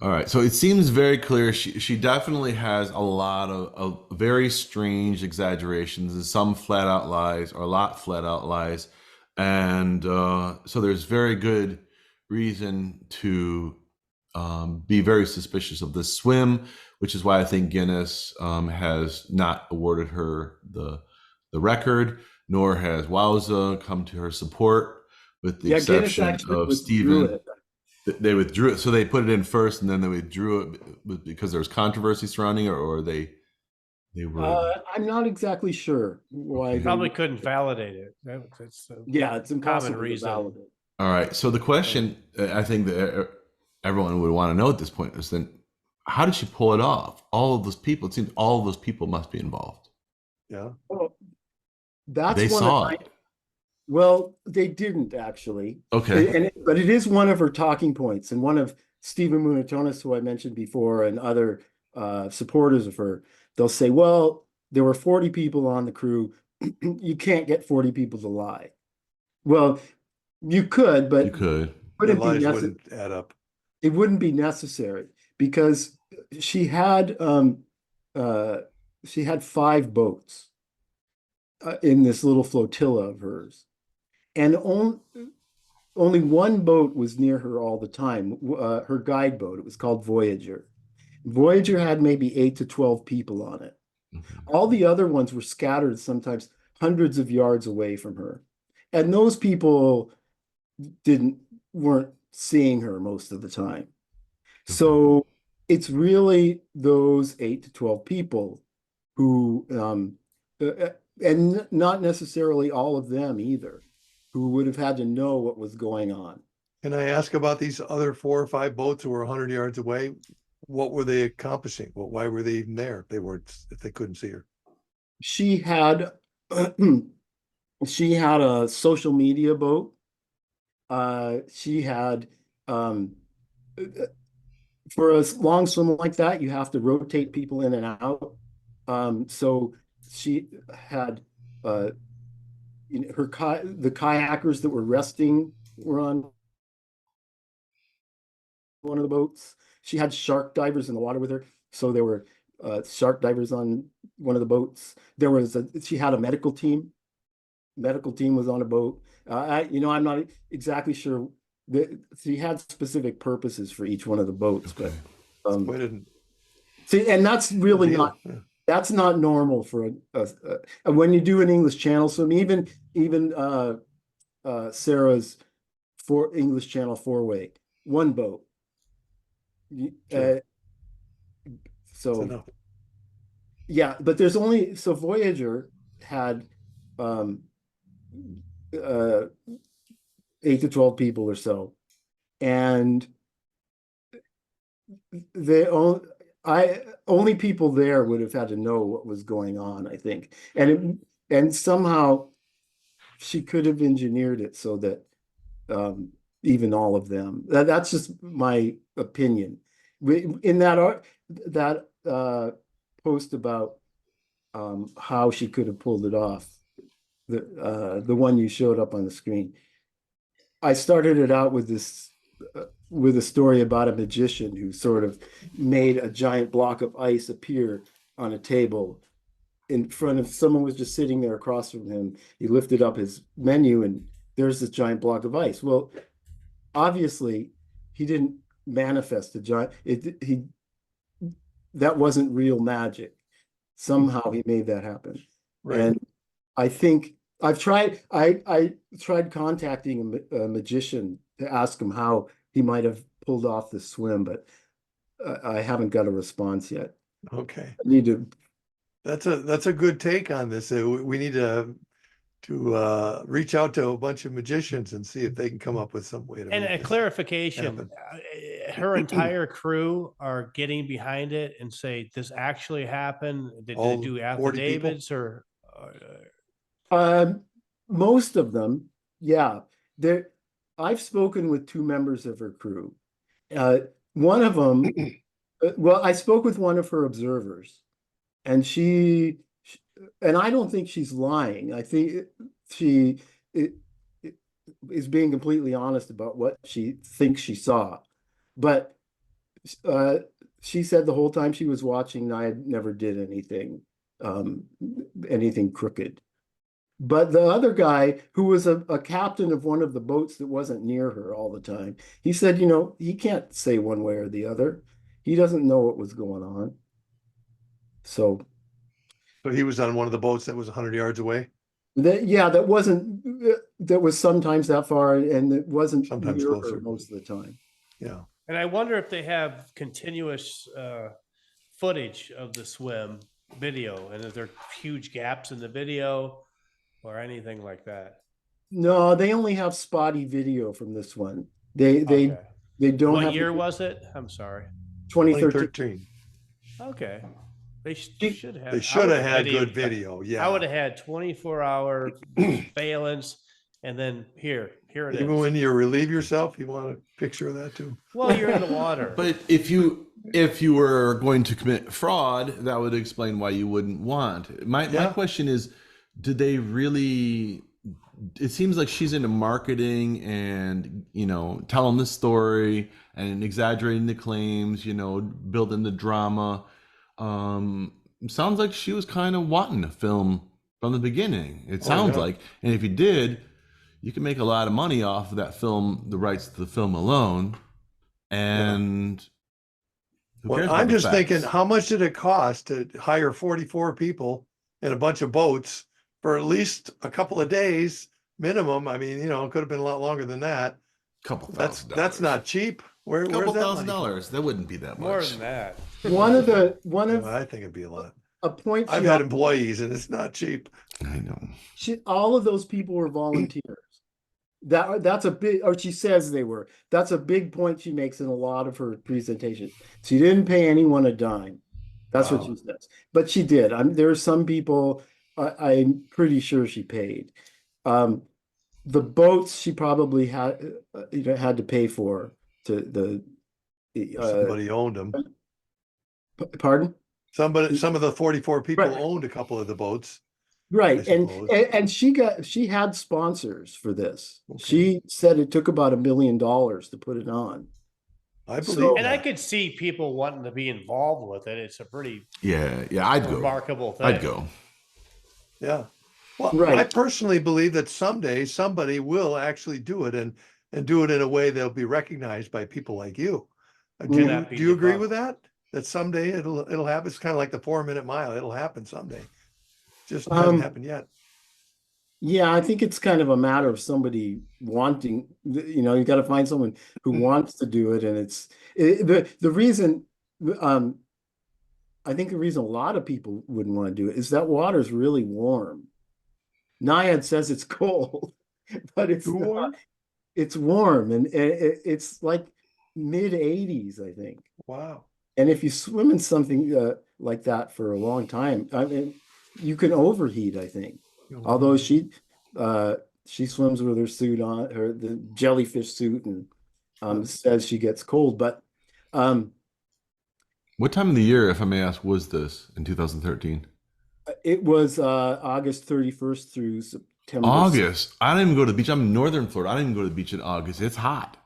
All right, so it seems very clear she definitely has a lot of very strange exaggerations and some flat out lies, or a lot flat out lies, and so there's very good reason to be very suspicious of this swim, which is why I think Guinness has not awarded her the record, nor has Wowza come to her support, with the Guinness exception actually of withdrew Stephen. it. They withdrew it, so they put it in first, and then they withdrew it because there was controversy surrounding it, or they were. I'm not exactly sure why. Okay. Probably couldn't validate it. That's Yeah, it's impossible to reason. validate. All right. So the question I think that everyone would want to know at this point is then, how did she pull it off? All of those people. It seems all of those people must be involved. Yeah. Well, that's They one saw of it. Well, they didn't actually. Okay. But it is one of her talking points, and one of Stephen Munatonis, who I mentioned before, and other supporters of her. They'll say, "Well, there were 40 people on the crew. You can't get 40 people to lie." Well, you could, but You could. The wouldn't be lies necessary. wouldn't add up. It wouldn't be necessary because she had 5 boats in this little flotilla of hers, and only one boat was near her all the time. Her guide boat. It was called Voyager. Voyager had maybe 8 to 12 people on it. Okay. All the other ones were scattered, sometimes hundreds of yards away from her, and those people weren't seeing her most of the time. So it's really those 8 to 12 people who, and not necessarily all of them either, who would have had to know what was going on. Can I ask about these other 4 or 5 boats who were 100 yards away? What were they accomplishing? Well, why were they even there if they couldn't see her? She had she had a social media boat. She had for a long swim like that, you have to rotate people in and out. So she had the kayakers that were resting were on one of the boats. she had shark divers in the water with her. So there were shark divers on one of the boats. She had a medical team. Medical team was on a boat. I'm not exactly sure that she had specific purposes for each one of the boats, Okay. but Quite a see, and that's really deal. not Yeah. that's not normal for when you do an English Channel swim. Even Sarah's English Channel 4-way, one boat. Sure. So It's enough. yeah, but there's only Voyager had 8 to 12 people or so, and only people there would have had to know what was going on, I think, and somehow she could have engineered it so that even all of them. That's just my opinion. In that post about how she could have pulled it off, the one you showed up on the screen, I started it out with a story about a magician who sort of made a giant block of ice appear on a table in front of someone was just sitting there across from him. He lifted up his menu and there's this giant block of ice. Well, obviously he didn't manifest a giant, that wasn't real magic. Somehow he made that happen. Right. And I think I tried contacting a magician to ask him how he might have pulled off the swim, but I haven't got a response yet. Okay. I need to. That's a good take on this. We need to reach out to a bunch of magicians and see if they can come up with some way to And make a this clarification, happen. her entire crew are getting behind it and say, this actually happened. Did All they do 40 people? affidavits or? Most of them, yeah. I've spoken with 2 members of her crew. One of them, well, I spoke with one of her observers, and and I don't think she's lying. I think she is being completely honest about what she thinks she saw. But she said the whole time she was watching, Nyad never did anything crooked. But the other guy, who was a captain of one of the boats that wasn't near her all the time, he said, he can't say one way or the other. He doesn't know what was going on. So he was on one of the boats that was 100 yards away. that was sometimes that far, and it wasn't Sometimes near closer. her most of the time. Yeah. And I wonder if they have continuous footage of the swim video, and if there are huge gaps in the video or anything like that. No, they only have spotty video from this one. They Okay. don't What have year was it? I'm sorry. 2013. 2013. Okay. They should have. They I should would have had video- good video. Yeah. I would have had 24-hour surveillance, and then here it Even is. when you relieve yourself, you want a picture of that too. Well, you're in the water. But if you were going to commit fraud, that would explain why you wouldn't want. My question is, did they really? It seems like she's into marketing and telling the story and exaggerating the claims, building the drama. Sounds like she was kind of wanting to film from the beginning. It sounds like, and if you did, you can make a lot of money off of that film, the rights to the film alone. And who cares about I'm the just facts? thinking, how much did it cost to hire 44 people and a bunch of boats for at least a couple of days minimum? I mean, it could have been a lot longer than that. That's not cheap. Where's that money? $2,000. That wouldn't be that much. More than that. I think it'd be a lot. A point I've had employees and it's not cheap. I know. all of those people were volunteers. That's a big, or she says they were. That's a big point she makes in a lot of her presentations. She didn't pay anyone a dime. That's what she says. But she did. There are some people I'm pretty sure she paid. The boats she probably had to pay for Somebody owned them. Pardon? Some of the 44 people Right. owned a couple of the boats. Right. I And suppose. she had sponsors for this. Okay. She said it took about $1 million to put it on. I So- believe And I that. could see people wanting to be involved with it. It's a pretty Yeah, I'd go. remarkable thing. I'd go. Yeah. Well, Right. I personally believe that someday somebody will actually do it and do it in a way that'll be recognized by people like you. Will not be Do you agree debunked. with that? That someday it'll happen. It's kind of like the 4-minute mile. It'll happen someday. Just hasn't happened yet. Yeah, I think it's kind of a matter of somebody wanting, you got to find someone who wants to do it. And the reason, I think the reason a lot of people wouldn't want to do it is that water's really warm. Nyad says it's cold, but it's Too not. warm? It's warm, and it's like mid 80s, I think. Wow. And if you swim in something like that for a long time, I mean, you can overheat, I think. Although she swims with her suit on, the jellyfish suit, and says she gets cold. But What time of the year, if I may ask, was this in 2013? it was August 31st through September 6th. August. I don't even go to the beach. I'm in northern Florida. I don't even go to the beach in August. It's hot.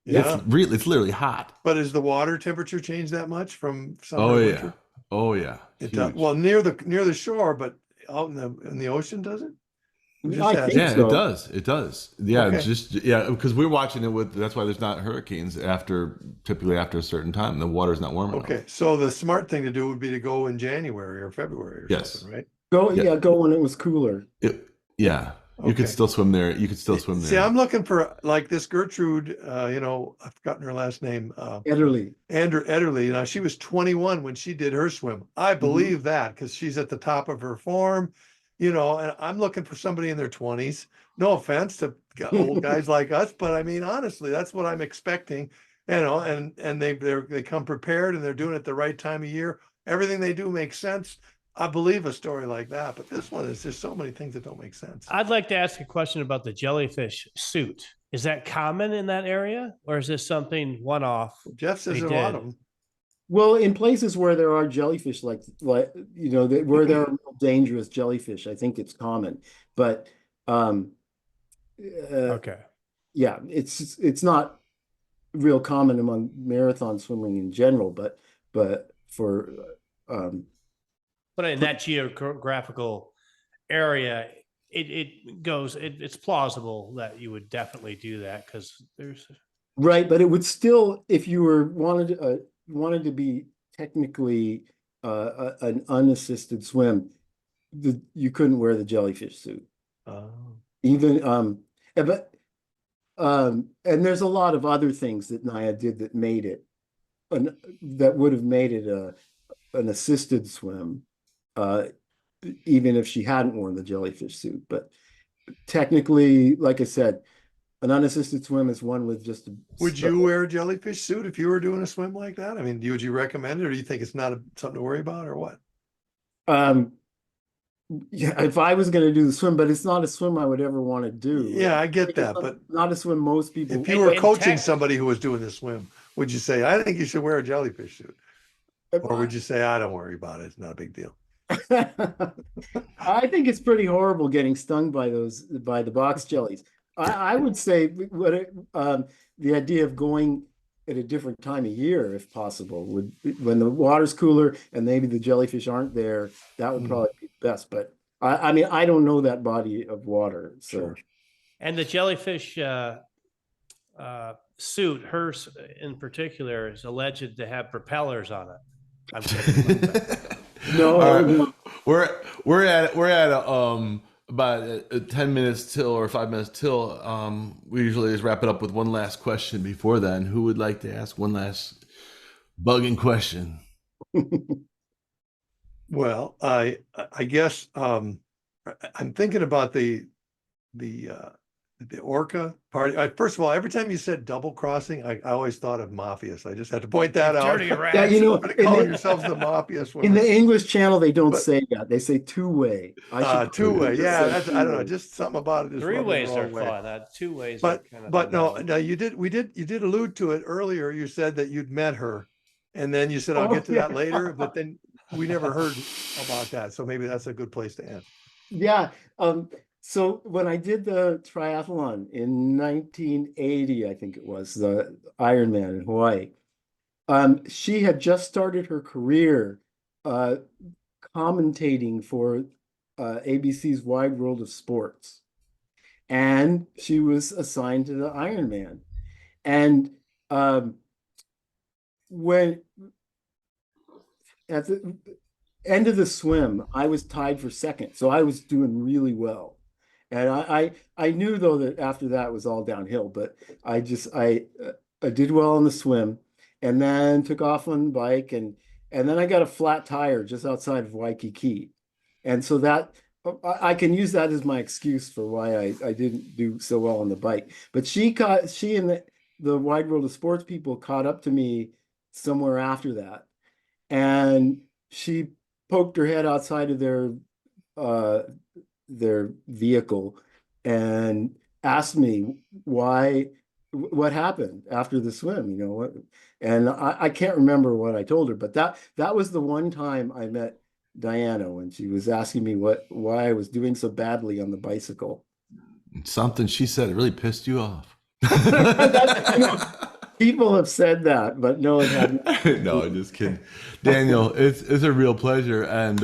Yeah. It's literally hot. But has the water temperature changed that much from summer Oh to yeah. winter? Oh yeah. It Huge. does. Well, near the shore, but out in the ocean, does it? I'm just I asking. think Yeah, so. it does. It does. Yeah, Okay. because we're watching it with. That's why there's not hurricanes typically after a certain time. The water's not warm enough. Okay, so the smart thing to do would be to go in January or February or Yes. something, right? Go when it was cooler. Yeah, you could Okay. still swim there. You could still swim See, there. I'm looking for like this Gertrude, I've forgotten her last name, Ederly. Andrew Ederly. Now she was 21 when she did her swim. I believe that because she's at the top of her form, and I'm looking for somebody in their 20s. No offense to old guys like us, but I mean, honestly, that's what I'm expecting, and they come prepared and they're doing it the right time of year. Everything they do makes sense. I believe a story like that, but this one is just so many things that don't make sense. I'd like to ask a question about the jellyfish suit. Is that common in that area, or is this something one-off? Jeff says They a lot did. of them. Well, in places where there are jellyfish, like where there are dangerous jellyfish, I think it's common. But Okay. yeah, it's not real common among marathon swimming in general, but for But in that geographical area, it's plausible that you would definitely do that because there's right, but it would still, if you wanted to be technically an unassisted swim, you couldn't wear the jellyfish suit. Even and there's a lot of other things that Naya did that made it that would have made it an assisted swim, even if she hadn't worn the jellyfish suit. But technically, like I said, an unassisted swim is one with just a Would you wear a jellyfish suit if you were doing a swim like that? I mean, would you recommend it, or do you think it's not something to worry about, or what? Yeah, if I was going to do the swim, but it's not a swim I would ever want to do. Yeah, I get that, but not a swim most people. if you were in coaching tech- somebody who was doing the swim, would you say, I think you should wear a jellyfish suit? Or would you say, I don't worry about it, it's not a big deal? I think it's pretty horrible getting stung by the box jellies. I would say the idea of going at a different time of year, if possible, when the water's cooler and maybe the jellyfish aren't there, that would probably be best. But I mean, I don't know that body of water, so. Sure. and the jellyfish suit, hers in particular, is alleged to have propellers on it. I'm kidding. No, All right. no. We're at about 10 minutes till or 5 minutes till. We usually just wrap it up with one last question before then. Who would like to ask one last bugging question? Well, I guess I'm thinking about the orca party. First of all, every time you said double crossing, I always thought of mafia. So I just had to point that out. Dirty rats. Yeah, you know, Call yourselves the mafia In swimmers. the English Channel, they don't But- say that. They say two-way. Two-way, yeah. say That's I don't know. two-way. Just something about it. Just Three rubbed me the ways are wrong way. fun. 2 ways. But are kind of but no, unknown. you did allude to it earlier. You said that you'd met her, and then you said I'll Oh, get to that yeah. later. But then we never heard about that. So maybe that's a good place to end. Yeah. So when I did the triathlon in 1980, I think it was the Ironman in Hawaii, She had just started her career uh, commentating for ABC's Wide World of Sports, and she was assigned to the Iron Man. And um, when at the end of the swim, I was tied for second, so I was doing really well. And I knew though that after that was all downhill, but I did well on the swim, and then took off on the bike, and then I got a flat tire just outside of Waikiki, and so that I can use that as my excuse for why I didn't do so well on the bike. But she and the Wide World of Sports people caught up to me somewhere after that, and she poked her head outside of uh their vehicle and asked me what happened after the swim, what, and I can't remember what I told her, but that was the one time I met Diana, when she was asking me why I was doing so badly on the bicycle. Something she said really pissed you off. People have said that, but no, it hadn't. No, I'm just kidding. Daniel, it's a real pleasure. And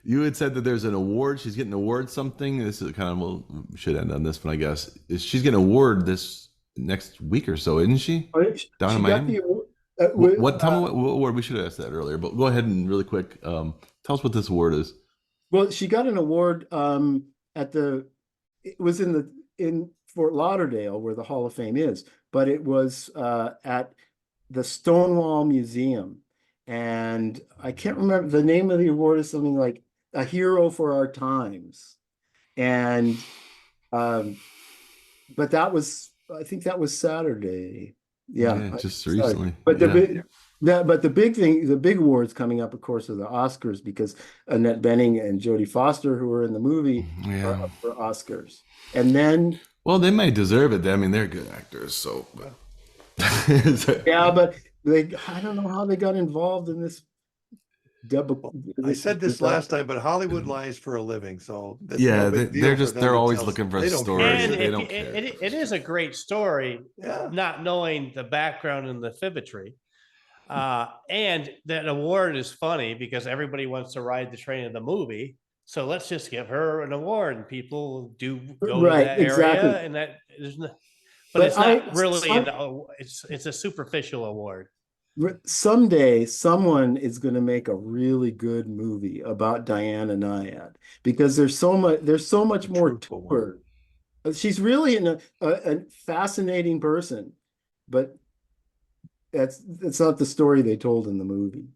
you had said that there's an award. She's getting an award something. This is kind of, well, we should end on this one, I guess. She's getting an award this next week or so, isn't she? Down in Miami? Tell me what award? We should have asked that earlier, but go ahead and really quick, tell us what this award is. Well, she got an award it was in Fort Lauderdale, where the Hall of Fame is, but it was at the Stonewall Museum. And I can't remember the name of the award. Is something like a hero for our times. And but I think that was Saturday. Yeah, just recently. But the big thing, the big awards coming up, of course, are the Oscars, because Annette Bening and Jodie Foster, who were in the movie, are up for Oscars. And then, well, they may deserve it. I mean, they're good actors, so. Yeah, but I don't know how they got involved in this. I said this last time, but Hollywood lies for a living, so yeah, they're always looking for stories. And they don't care. It is a great story, not knowing the background and the fibetry. And that award is funny because everybody wants to ride the train of the movie. So let's just give her an award, and people do go to that area, and that is, but it's not really. It's a superficial award. Someday, someone is going to make a really good movie about Diana Nyad, because there's so much more to her. She's really a fascinating person, but that's not the story they told in the movie.